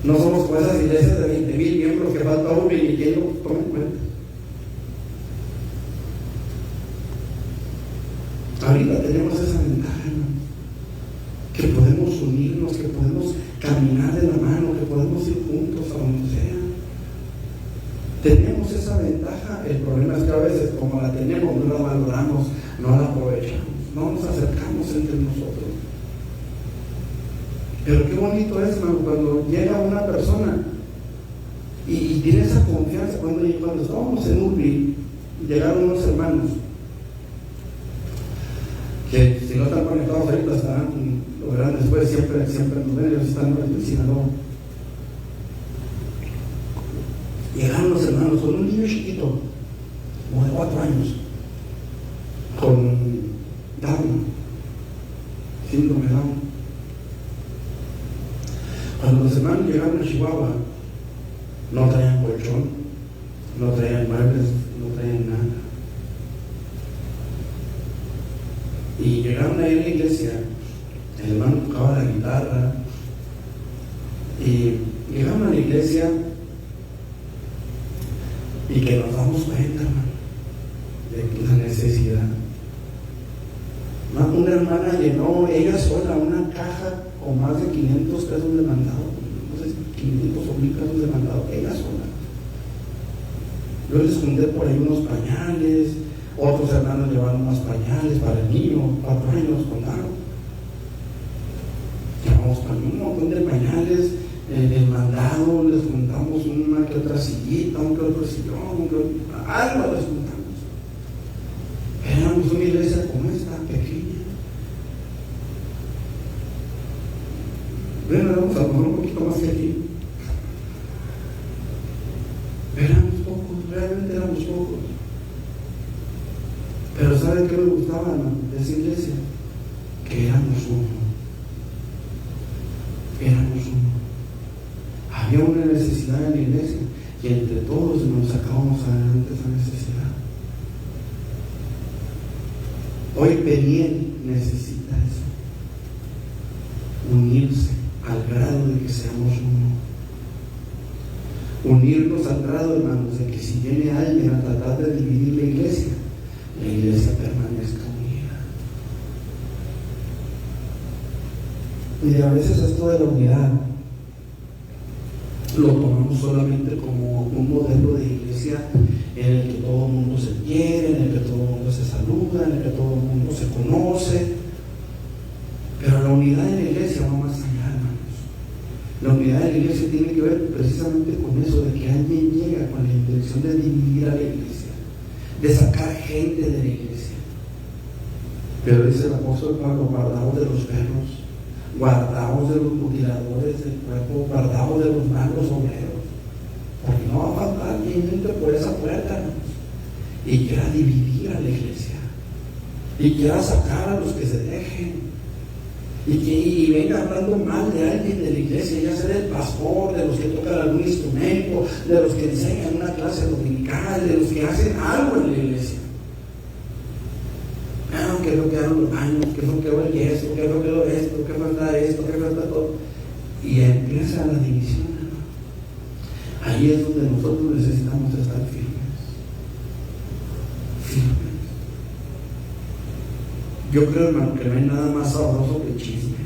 No somos como esas iglesias de 20,000 miembros que falta uno y ni quien lo toma en cuenta. Ahorita tenemos esa ventaja, hermano, que podemos unirnos, que podemos caminar de la mano, que podemos ir juntos a donde sea. Tenemos esa ventaja. El problema es que a veces, como la tenemos, no la valoramos, no la aprovechamos, no nos acercamos entre nosotros. Pero qué bonito es, hermano, cuando llega una persona y tiene esa confianza. Cuando estábamos en Urbi, llegaron unos hermanos que, si no están conectados ahorita, lo verán después, siempre nos ven, ellos están en Sinaloa. Llegaron los hermanos con un niño chiquito, como de 4 años, con Down, síndrome Down. Cuando los hermanos llegaron a Chihuahua, no traían colchón, no traían muebles, no traían nada. Y llegaron ahí a la iglesia, el hermano tocaba la guitarra, y llegaron a la iglesia y que nos damos cuenta, hermano, de la necesidad. Una hermana llenó ella sola una caja con más de 500 pesos de mandado, no sé, 500 o 1000 pesos de mandado, ella sola. Yo les junté por ahí unos pañales, otros hermanos llevaron más pañales para el niño, 4 años, contaron. Llevamos un montón de pañales, el mandado, les juntamos una que otra sillita, un que otro sillón, algo les juntamos. Éramos una iglesia como esta, pequeña. Bueno, éramos a lo mejor un poquito más que aquí. Éramos pocos, realmente éramos pocos. Pero ¿saben qué me gustaba, hermano, de esa iglesia? Que éramos uno. Éramos uno. Había una necesidad en la iglesia y entre todos nos sacábamos adelante esa necesidad. Hoy Peniel necesita eso, unirse al grado de que seamos uno, unirnos al grado, hermanos, de que si viene alguien a tratar de dividir la iglesia permanezca unida. Y a veces esto de la unidad lo tomamos solamente como un modelo de iglesia en el que todo el mundo se quiere, en el que todo el mundo se saluda, en el que todo el mundo se conoce. Pero la unidad en la iglesia va más allá, hermanos. La unidad de la iglesia tiene que ver precisamente con eso, de que alguien llega con la intención de dividir a la iglesia, de sacar gente de la iglesia. Pero dice el apóstol Pablo: guardaos de los perros, guardaos de los mutiladores del cuerpo, guardaos de los malos obreros, porque no va a faltar quien entre por esa puerta, hermanos, y quiera dividir a la iglesia, y quiera sacar a los que se dejen, y venga hablando mal de alguien de la iglesia, ya sea del pastor, de los que tocan algún instrumento, de los que enseñan una clase dominical, de los que hacen algo en la iglesia. ¿Qué es lo que dan los baños? ¿Qué es lo que va el yeso? ¿Qué es lo que lo esto? ¿Qué falta esto? ¿Qué falta todo? Y empieza la división, ¿no? Ahí es donde nosotros necesitamos estar firmes. Yo creo, hermano, que no hay nada más sabroso que el chisme.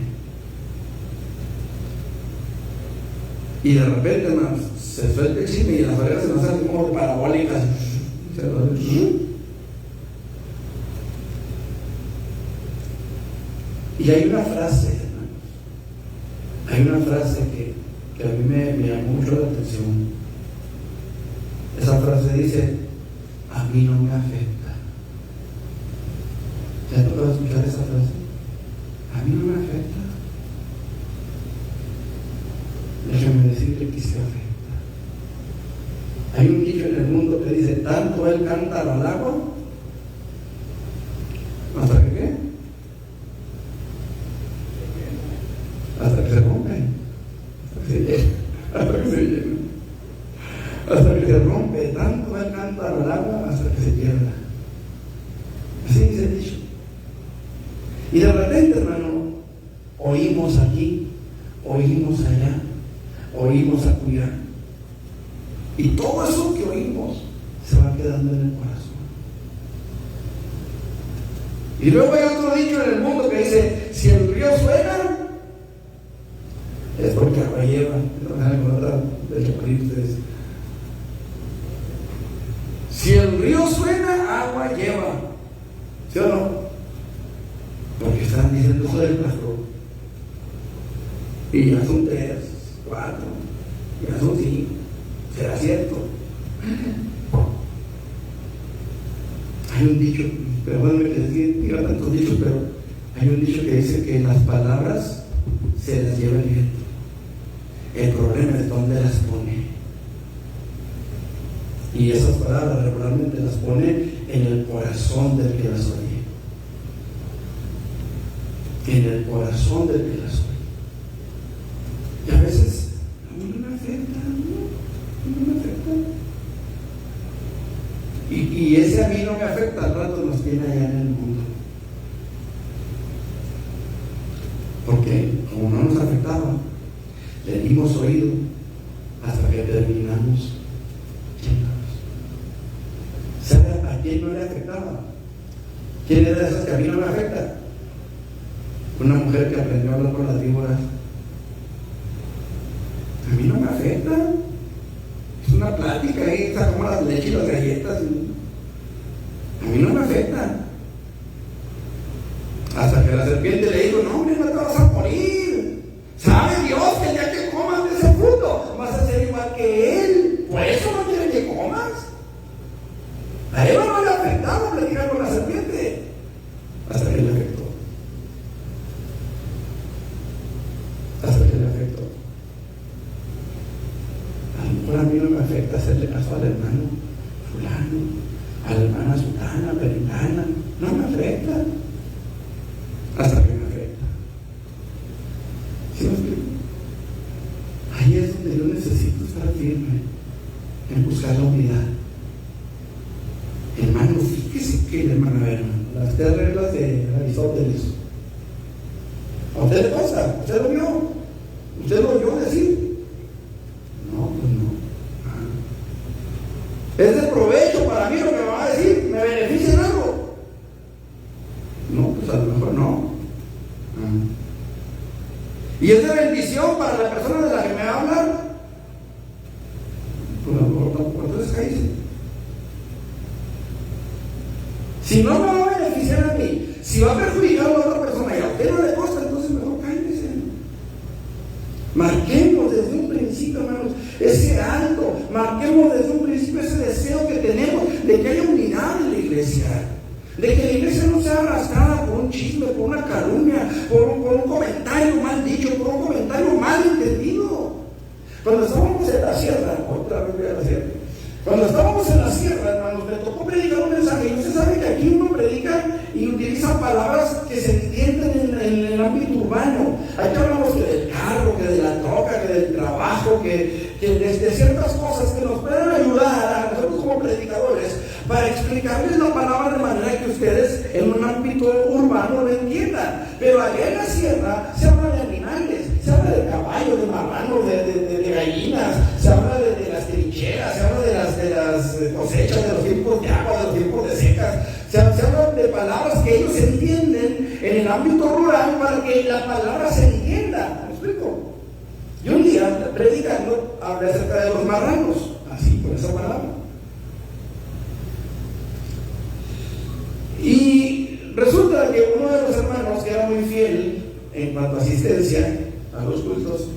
Y de repente, hermano, se suelta el chisme y las orejas se nos hacen como parabólicas. Y hay una frase, hermanos, hay una frase que a mí me llamó mucho la atención. Esa frase dice: a mí no me afecta. ¿Ya has tocado escuchar esa frase? A mí no me afecta. Déjeme decirle que se afecta. Hay un dicho en el mundo que dice: tanto el cántaro al agua, ¿hasta que qué? Hasta que se rompe, hasta que se llena, hasta que se rompe, tanto el cántaro al agua hasta que se pierda. Así dice el dicho. Y de repente, hermano, oímos aquí, oímos allá, oímos acullá, y todo eso que oímos se va quedando en el corazón. Y luego hay otro dicho en el mundo que dice: si el río suena, es porque agua lleva. Del chaparrito es: si el río suena, agua lleva. ¿Sí o no? Porque están diciendo eso del pastor. Y ya son 3, 4, ya son 5. ¿Será cierto? Hay un dicho, perdóname que diga tantos dichos, pero hay un dicho que dice que las palabras se las lleva el viento. El problema es dónde las pone. Y esas palabras regularmente las pone en el corazón del que las oye. En el corazón del que las oye. Y a veces a mí no me afecta, no me afecta. Y ese a mí no me afecta, al rato nos tiene allá en el mundo. dimos oído hasta que terminamos llenos. ¿Sabe a quién no le afectaba? ¿Quién era de esas que a mí no me afecta? Una mujer que aprendió a hablar con las víboras. A mí no me afecta. Es una plática ahí, está como las leches y las galletas. A mí no me afecta. Hasta que la serpiente le dijo: no, hombre, no te vas a morir. ¿Sabe Dios que el día que comas de ese fruto vas a ser igual que Él? Por eso no quiere que comas. A Eva no le afectaba platicar con la serpiente. Hasta que le afectó. Hasta que le afectó. A lo mejor a mí no me afecta hacerle caso al hermano fulano, a la hermana sultana, pericana. No me afecta. Hasta que me afecta. ¿Sí me explico? Ahí es donde yo necesito estar firme en buscar la unidad. Hermano, fíjese que, hermano, las 3 reglas de Aristóteles. ¿A usted le pasa? ¿Usted lo vio? ¿Usted lo oyó decir? No, pues no. ¿Es de provecho para mí lo que me va a decir? ¿Me beneficia en algo? No, pues a lo mejor no. ¿Y es de bendición para la persona de la que me va a hablar? Pues a lo mejor tampoco. Entonces, ¿qué dice? Si no me va a beneficiar a mí, si va a perjudicar a la otra persona y a usted no le cuesta, entonces mejor cállese. Marquemos desde un principio, hermanos, ese alto. Marquemos desde un principio ese deseo que tenemos de que haya unidad en la iglesia. De que la iglesia no sea arrastrada por un chisme, por una calumnia, por un comentario mal dicho, por un comentario mal entendido. Cuando estábamos en la sierra, otra vez voy a la sierra. Cuando estábamos en la sierra, hermanos, me tocó predicar un mensaje. Y usted sabe que aquí uno predica y utiliza palabras que se entienden en el ámbito urbano. Aquí hablamos que del carro, que de la troca, que del trabajo, que de ciertas cosas que nos pueden ayudar a nosotros como predicadores para explicarles la palabra de manera que ustedes en un ámbito urbano lo entiendan. Pero allá en la sierra se habla de animales, se habla de caballos, de marranos, de gallinas, se habla de las trincheras, se habla de las cosechas, de los tiempos de agua, de los tiempos de secas. Se habla de palabras que ellos entienden en el ámbito rural para que la palabra se entienda. ¿Me explico? Y un día, predicando, hablé acerca de los marranos, así, con esa palabra. Y resulta que uno de los hermanos, que era muy fiel en cuanto a asistencia a los cultos,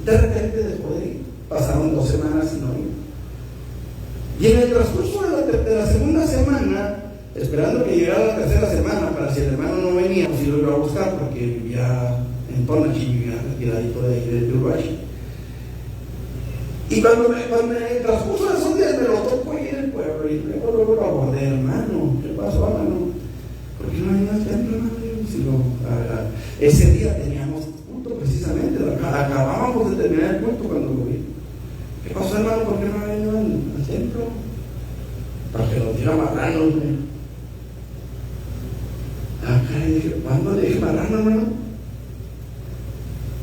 de repente dejó de ir. Pasaron 2 semanas y no iba. Y en el transcurso de la segunda semana, esperando que llegara la tercera semana, para si el hermano no venía, pues si lo iba a buscar, porque vivía en Tonachi, vivía retiradito de ahí de Uruguay. Y cuando en el transcurso de esos días me lo toco ahí en el pueblo, y luego lo abordé: hermano, ¿qué pasó, hermano? ¿Por qué no venía al templo, hermano? Ese día teníamos culto precisamente, acabábamos de terminar el culto cuando lo vi. ¿Qué pasó, hermano? ¿Por qué no ha venido al templo? Para que nos diera marrano, caray, dije: ¿cuándo le dije marrano, hermano?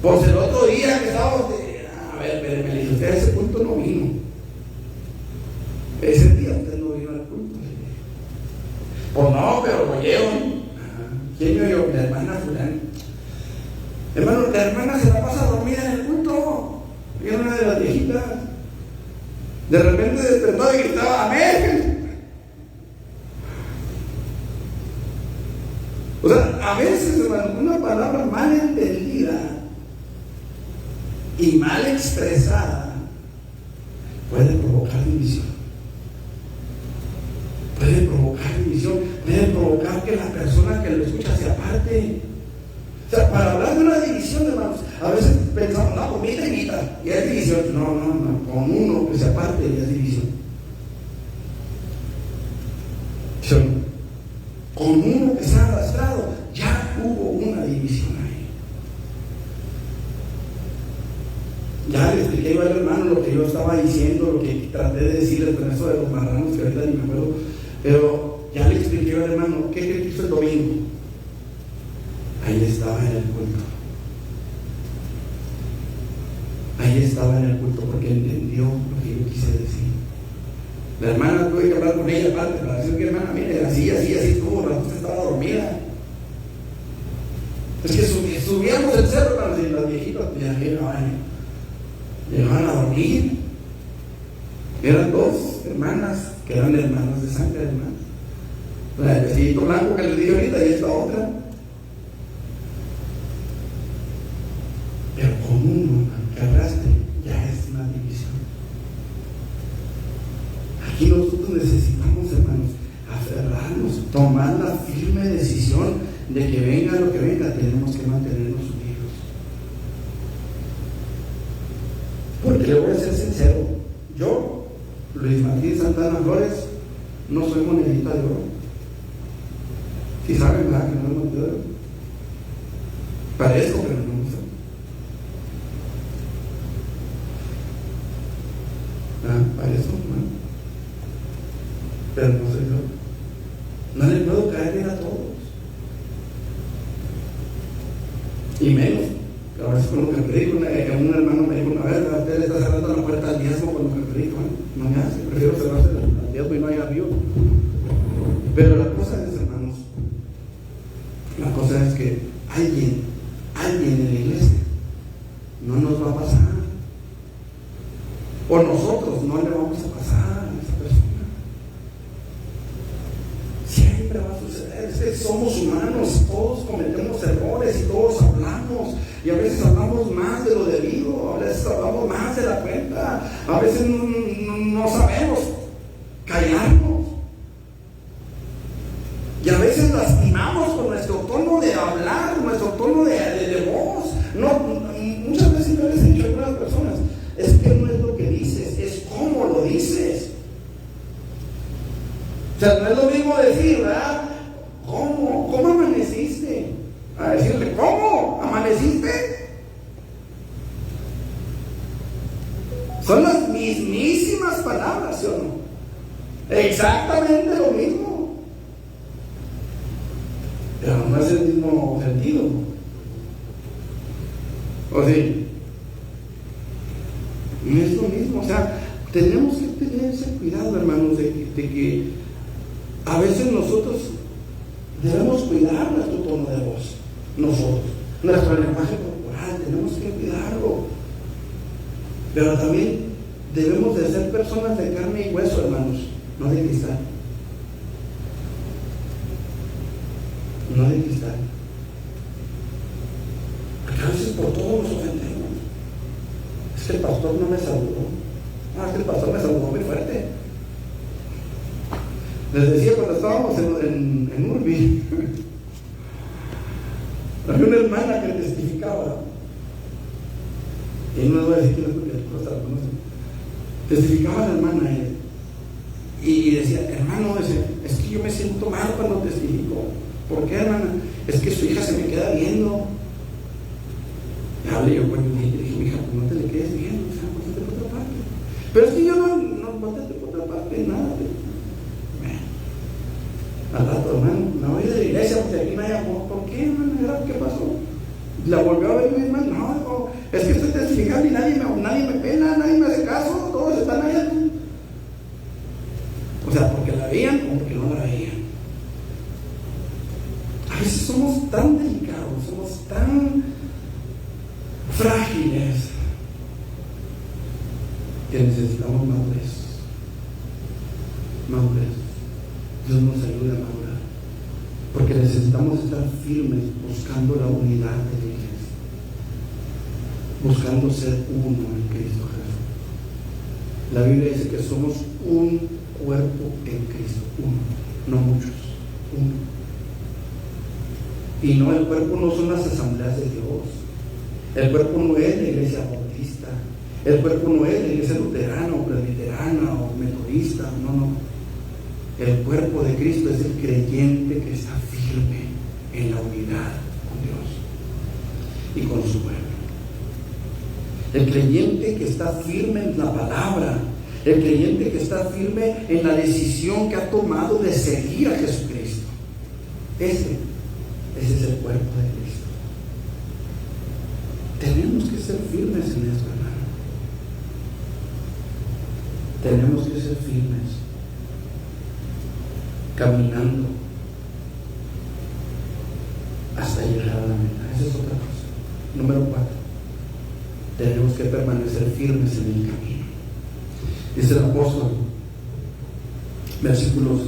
Pues el otro día que estábamos a ver, me dijo: usted a ese culto no vino. Ese día usted no vino al culto. Pues no, pero lo llevo. ¿Quién yo? La hermana fulana. Hermano, la hermana se la pasa dormida en el culto. Era una de las viejitas. De repente despertó y gritaba: ¡amén! O sea, a veces, hermano, una palabra mal entendida y mal expresada puede provocar división. Puede provocar división, puede provocar que la persona que lo escucha se aparte. O sea, para hablar de una división, hermanos, a veces pensamos: no, pues mita y mita, y es división. No, con uno que se aparte ya es división. Con uno que se ha arrastrado, ya hubo una división ahí. Ya le expliqué al hermano lo que yo estaba diciendo, lo que traté de decirle con eso de los marranos, que ahorita ni me acuerdo, pero ya le expliqué al hermano qué cree que hizo el domingo. Ahí estaba en el culto. Ahí ahí estaba en el culto porque entendió lo que yo quise decir. La hermana, tuve que hablar con ella aparte para decir que hermana, mire, así estuvo, la usted estaba dormida. Es que subíamos el cerro para decir, las viejitas llegaban a dormir. Eran dos hermanas que eran hermanas de sangre, además. El vestidito blanco que les dije ahorita y esta otra. Pero con uno que arrastre ya es una división. Aquí nosotros necesitamos, hermanos, aferrarnos, tomar la firme decisión de que venga lo que venga, tenemos que mantenernos unidos. Porque le voy a ser sincero, yo, Luis Martín Santana Flores, no soy monedita de oro. Si saben, ¿verdad? Que no es monedita de oro. Parezco, pero no lo soy. Parezco, ¿no? Pero no soy yo. No le puedo caer bien a todos. Y menos, ahora es con lo que predico. Un hermano me dijo una vez, usted le está cerrando la puerta al diezmo con lo que predico. No me hace, prefiero cerrarse al diezmo y no haya vivo. Pero la cosa es, hermanos, la cosa es que alguien en la iglesia no nos va a pasar. O nosotros no le vamos a pasar a esa persona. Siempre va a suceder. Es que somos humanos, todos cometemos errores y todos hablamos. Y a veces hablamos más de lo debido, a veces hablamos más de la cuenta, a veces no sabemos callarnos. Y a veces lastimamos con nuestro tono de hablar, nuestro tono de voz. Muchas veces yo les he dicho a algunas personas, es que no es lo que dices, es cómo lo dices. O sea, no es lo mismo decir, ¿verdad? ¿Cómo amaneciste? A decirle, ¿cómo amaneciste? Son las mismísimas palabras, ¿sí o no? Exactamente lo mismo. Pero no es el mismo sentido. ¿O sí? No es lo mismo. O sea, tenemos que tener ese cuidado, hermanos, de que a veces nosotros debemos cuidar nuestro tono de voz. Nosotros, nuestro lenguaje corporal, tenemos que cuidarlo. Pero también debemos de ser personas de carne y hueso, hermanos, no de cristal. No de cristal. Porque a veces por todo nos ofendemos. Es que el pastor no me saludó. Es que el pastor me saludó muy fuerte. Les decía cuando estábamos en Urbi, había una hermana que testificaba, y no les voy a decir quién es porque todos la conocen. Testificaba la hermana y decía, hermano, es que yo me siento mal cuando testifico. ¿Por qué, hermana? Es que su hija se me queda viendo. Y hablé yo con ella y le dije, hija, pues no te le quedes viendo, o sea, póntate por otra parte. Pero es que yo no póntate por otra parte, nada. Al rato, hermano, me voy de la iglesia porque aquí no hay amor. ¿Por qué, hermano? ¿Qué pasó? La volvió a ver mi hermano. No, es que estoy testificando y nadie me pela, nadie me hace caso, todos están allá. O sea, porque la veían o porque no la veían. A veces somos tan delicados, somos tan frágiles que necesitamos madurez. Dios nos ayude a madurar, porque necesitamos estar firmes buscando la unidad de la iglesia, buscando ser uno en Cristo Jesús. La Biblia dice que somos un cuerpo en Cristo, uno, no muchos, uno. Y no, el cuerpo no son las asambleas de Dios, el cuerpo no es la iglesia bautista, el cuerpo no es la iglesia luterana o presbiterana o metodista, no. El cuerpo de Cristo es el creyente que está firme en la unidad con Dios y con su pueblo. El creyente que está firme en la palabra, el creyente que está firme en la decisión que ha tomado de seguir a Jesucristo. Ese es el cuerpo de Cristo. Tenemos que ser firmes en eso, hermano. tenemos que ser firmes, caminando hasta llegar a la meta. Esa es otra cosa. Número 4, tenemos que permanecer firmes en el camino. Dice el apóstol, versículos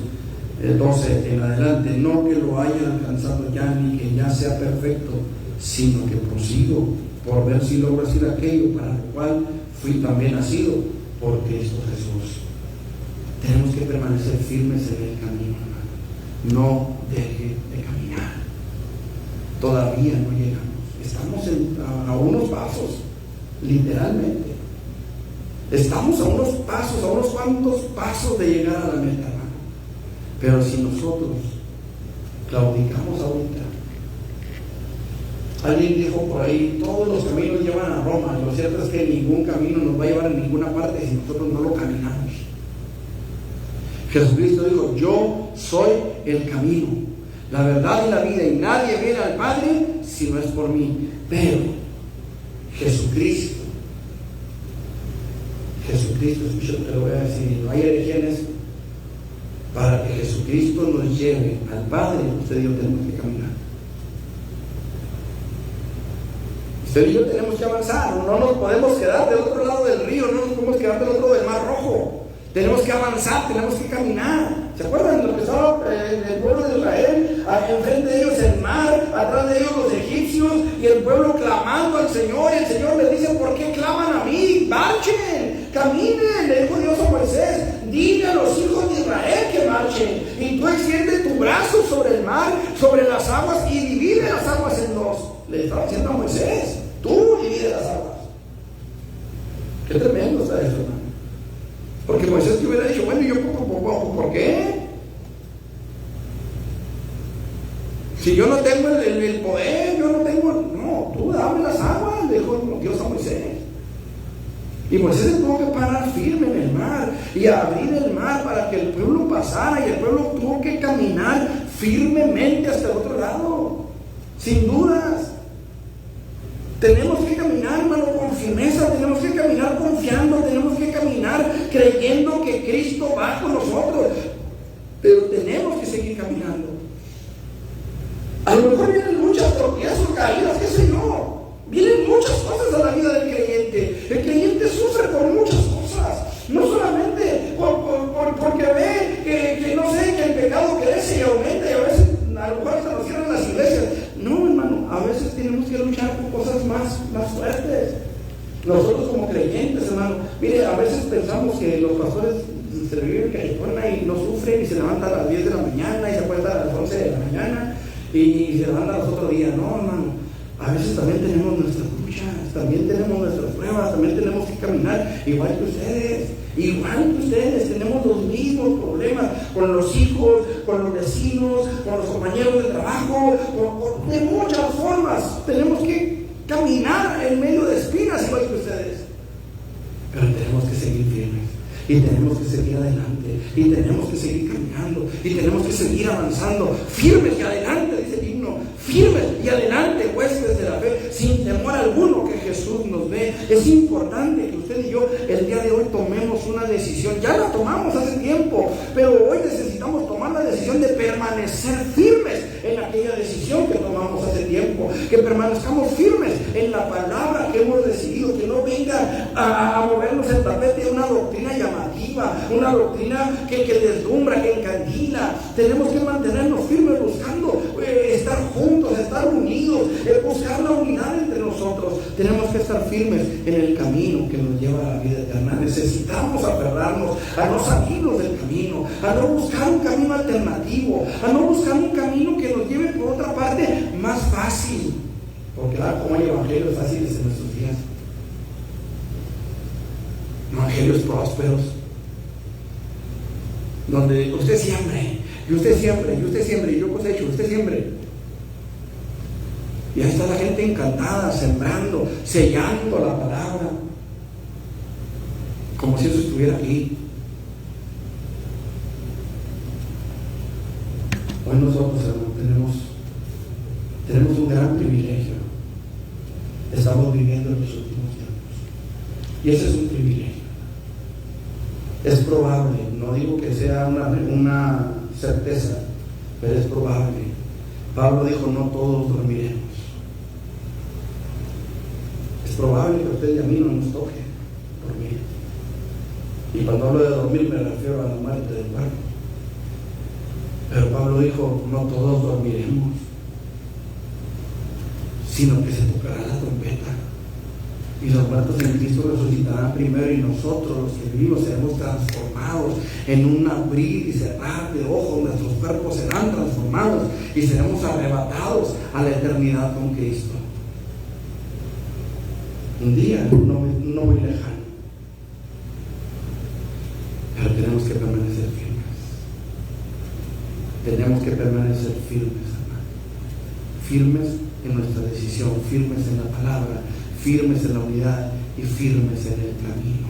12 en adelante: no que lo haya alcanzado ya, ni que ya sea perfecto, sino que prosigo por ver si logro hacer aquello para lo cual fui también nacido por Cristo Jesús. Tenemos que permanecer firmes en el camino, hermano. No deje de caminar. Todavía no llegamos. Estamos a unos pasos, literalmente. Estamos a unos pasos, a unos cuantos pasos de llegar a la meta, hermano. Pero si nosotros claudicamos ahorita, alguien dijo por ahí, todos los caminos llevan a Roma. Lo cierto es que ningún camino nos va a llevar a ninguna parte si nosotros no lo caminamos. Jesucristo dijo: yo soy el camino, la verdad y la vida, y nadie viene al Padre si no es por mí. Pero Jesucristo, escucha lo que te voy a decir, no hay herejías. Para que Jesucristo nos lleve al Padre, usted y yo tenemos que caminar. Usted y yo tenemos que avanzar. No nos podemos quedar del otro lado del río, no nos podemos quedar del otro del Mar Rojo. Tenemos que avanzar, tenemos que caminar. ¿Se acuerdan de lo que estaba el pueblo de Israel? Enfrente de ellos el mar, atrás de ellos los egipcios, y el pueblo clamando al Señor. Y el Señor les dice: ¿por qué claman a mí? Marchen, caminen. Le dijo Dios a Moisés: dile a los hijos de Israel que marchen, y tú extiende tu brazo sobre el mar, sobre las aguas, y divide las aguas en dos. Le estaba diciendo a Moisés: tú divide las aguas. Qué tremendo está eso, hermano. Porque Moisés te hubiera dicho: bueno, ¿y yo por qué? Si yo no tengo el poder, yo no tengo... No, tú dame las aguas, le dijo Dios a Moisés. Y Moisés tuvo que parar firme en el mar y abrir el mar para que el pueblo pasara, y el pueblo tuvo que caminar firmemente hasta el otro lado, sin dudas. Tenemos que caminar, hermano, con firmeza, tenemos que caminar confiando, tenemos que caminar creyendo que Cristo va con nosotros, pero tenemos que seguir caminando. A lo mejor vienen muchas tropiezos, caídas, qué sé yo, vienen muchas cosas a la vida del creyente. El creyente sufre por muchas cosas, no solamente porque ve que no sé, que el pecado crece y aumenta, y a veces a lo mejor se nos cierran las iglesias. No, hermano, a veces tenemos que luchar por cosas más fuertes. Nosotros como creyentes, hermano, mire, a veces pensamos que los pastores se viven en California y no sufren, y se levantan a las 10 de la mañana y se acuestan a las 11 de la mañana y se levantan los otros días. No, hermano, a veces también tenemos nuestras luchas, también tenemos nuestras pruebas, también tenemos que caminar igual que ustedes, tenemos los mismos problemas con los hijos, con los vecinos, con los compañeros de trabajo, de muchas formas. Tenemos que caminar en medio de espinas igual que ustedes, pero tenemos que seguir firmes, y tenemos que seguir adelante, y tenemos que seguir caminando, y tenemos que seguir avanzando, firmes y adelante, dice el himno, firmes y adelante, huéspedes de la fe, sin temor alguno que Jesús nos ve. Es importante que usted y yo el día de hoy tomemos una decisión. Ya la tomamos hace tiempo, pero hoy necesitamos tomar la decisión de permanecer firmes en aquella decisión que tomamos hace tiempo, que permanezcamos firmes en la palabra que hemos decidido, que no venga a movernos el tapete de una doctrina llamativa, una doctrina que deslumbra, que encandila. Tenemos que mantenernos firmes buscando estar juntos, estar unidos, buscar la unidad entre nosotros. Tenemos que estar firmes en el camino que nos lleva a la vida eterna. Necesitamos aferrarnos a no salirnos del camino, a no buscar un camino alternativo, a no buscar un camino que nos lleve por otra parte más fácil, porque como hay evangelios fáciles en nuestros días, evangelios prósperos, donde usted siembre, y usted siembre, y usted siembre, y yo cosecho, usted siembre. Y ahí está la gente encantada, sembrando, sellando la palabra, como si eso estuviera aquí. Hoy nosotros, hermano, tenemos un gran privilegio. Estamos viviendo en los últimos tiempos, y ese es un privilegio. Es probable, no digo que sea una certeza, pero es probable. Pablo dijo, no todos dormiremos. Es probable que a usted y a mí no nos toque dormir. Y cuando hablo de dormir me refiero a la muerte del cuerpo. Pero Pablo dijo, no todos dormiremos, sino que se tocará la trompeta. Y los muertos en Cristo resucitarán primero, y nosotros, los que vivimos, seremos transformados en un abrir y cerrar de ojos. Nuestros cuerpos serán transformados y seremos arrebatados a la eternidad con Cristo. Un día no muy lejano. Pero tenemos que permanecer firmes. Tenemos que permanecer firmes, hermano. Firmes en nuestra decisión, firmes en la palabra, firmes en la unidad y firmes en el camino.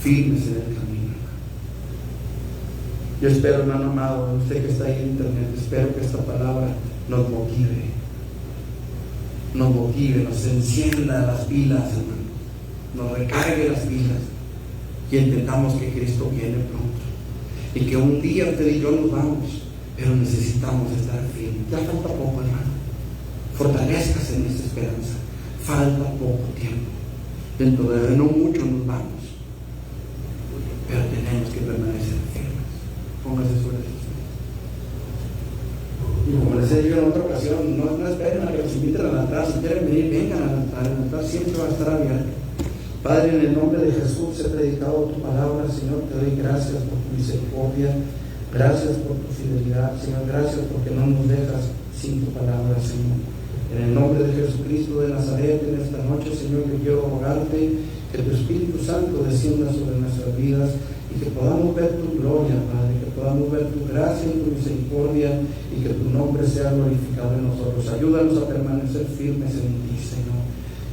Firmes en el camino. Yo espero, hermano amado, usted que está ahí en internet, espero que esta palabra nos motive, nos encienda las pilas, hermano, nos recargue las pilas y entendamos que Cristo viene pronto y que un día usted y yo nos vamos, pero necesitamos estar firmes. Ya falta poco, hermano. Fortalezcas en esta esperanza. Falta poco tiempo. Dentro de no mucho nos vamos, pero tenemos que permanecer firmes. Póngase sobre sus pies. Y como les he dicho en otra ocasión, no esperen a que los inviten al altar. Si quieren venir, vengan al altar. El altar siempre va a estar abierto. Padre, en el nombre de Jesús he predicado tu palabra. Señor, te doy gracias por tu misericordia. Gracias por tu fidelidad, Señor. Gracias porque no nos dejas sin tu palabra, Señor. En el nombre de Jesucristo de Nazaret, en esta noche, Señor, yo quiero rogarte que tu Espíritu Santo descienda sobre nuestras vidas y que podamos ver tu gloria, Padre, que podamos ver tu gracia y tu misericordia y que tu nombre sea glorificado en nosotros. Ayúdanos a permanecer firmes en ti, Señor.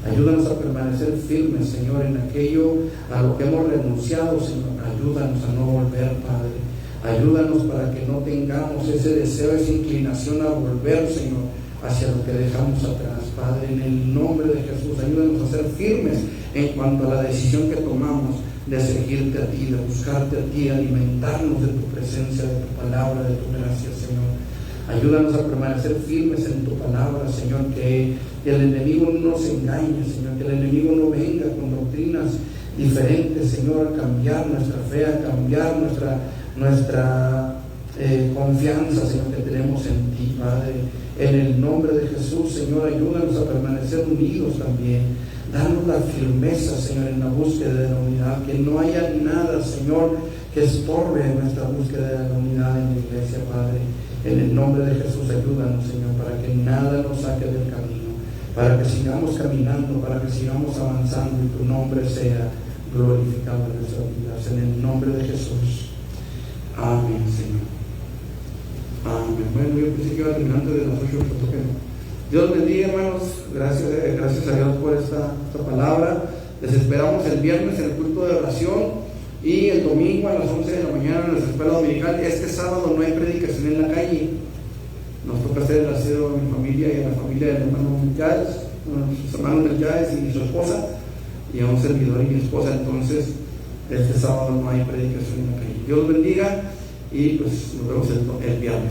Ayúdanos a permanecer firmes, Señor, en aquello a lo que hemos renunciado, Señor. Ayúdanos a no volver, Padre. Ayúdanos para que no tengamos ese deseo, esa inclinación a volver, Señor, hacia lo que dejamos atrás, Padre. En el nombre de Jesús, ayúdanos a ser firmes en cuanto a la decisión que tomamos de seguirte a ti, de buscarte a ti, alimentarnos de tu presencia, de tu palabra, de tu gracia, Señor. Ayúdanos a permanecer firmes en tu palabra, Señor, que el enemigo no nos engañe, Señor, que el enemigo no venga con doctrinas diferentes, Señor, a cambiar nuestra fe, a cambiar nuestra confianza, Señor, que tenemos en ti, Padre. En el nombre de Jesús, Señor, ayúdanos a permanecer unidos también. Danos la firmeza, Señor, en la búsqueda de la unidad, que no haya nada, Señor, que estorbe nuestra búsqueda de la unidad en la iglesia, Padre. En el nombre de Jesús, ayúdanos, Señor, para que nada nos saque del camino, para que sigamos caminando, para que sigamos avanzando y tu nombre sea glorificado en nuestras vidas. En el nombre de Jesús. Amén, Señor. Amén. Bueno, yo pensé que iba terminando de las 8, pero que no. Dios bendiga, hermanos. Gracias a Dios por esta palabra. Les esperamos el viernes en el culto de oración y el domingo a las 11 de la mañana en nuestra escuela dominical. Este sábado no hay predicación en la calle. Nos toca hacer el aseo a mi familia y a la familia del hermano Melchades, a sus hermanos Melchades y su esposa, y a un servidor y mi esposa. Entonces, este sábado no hay predicación en la calle. Dios bendiga y pues nos vemos el viernes.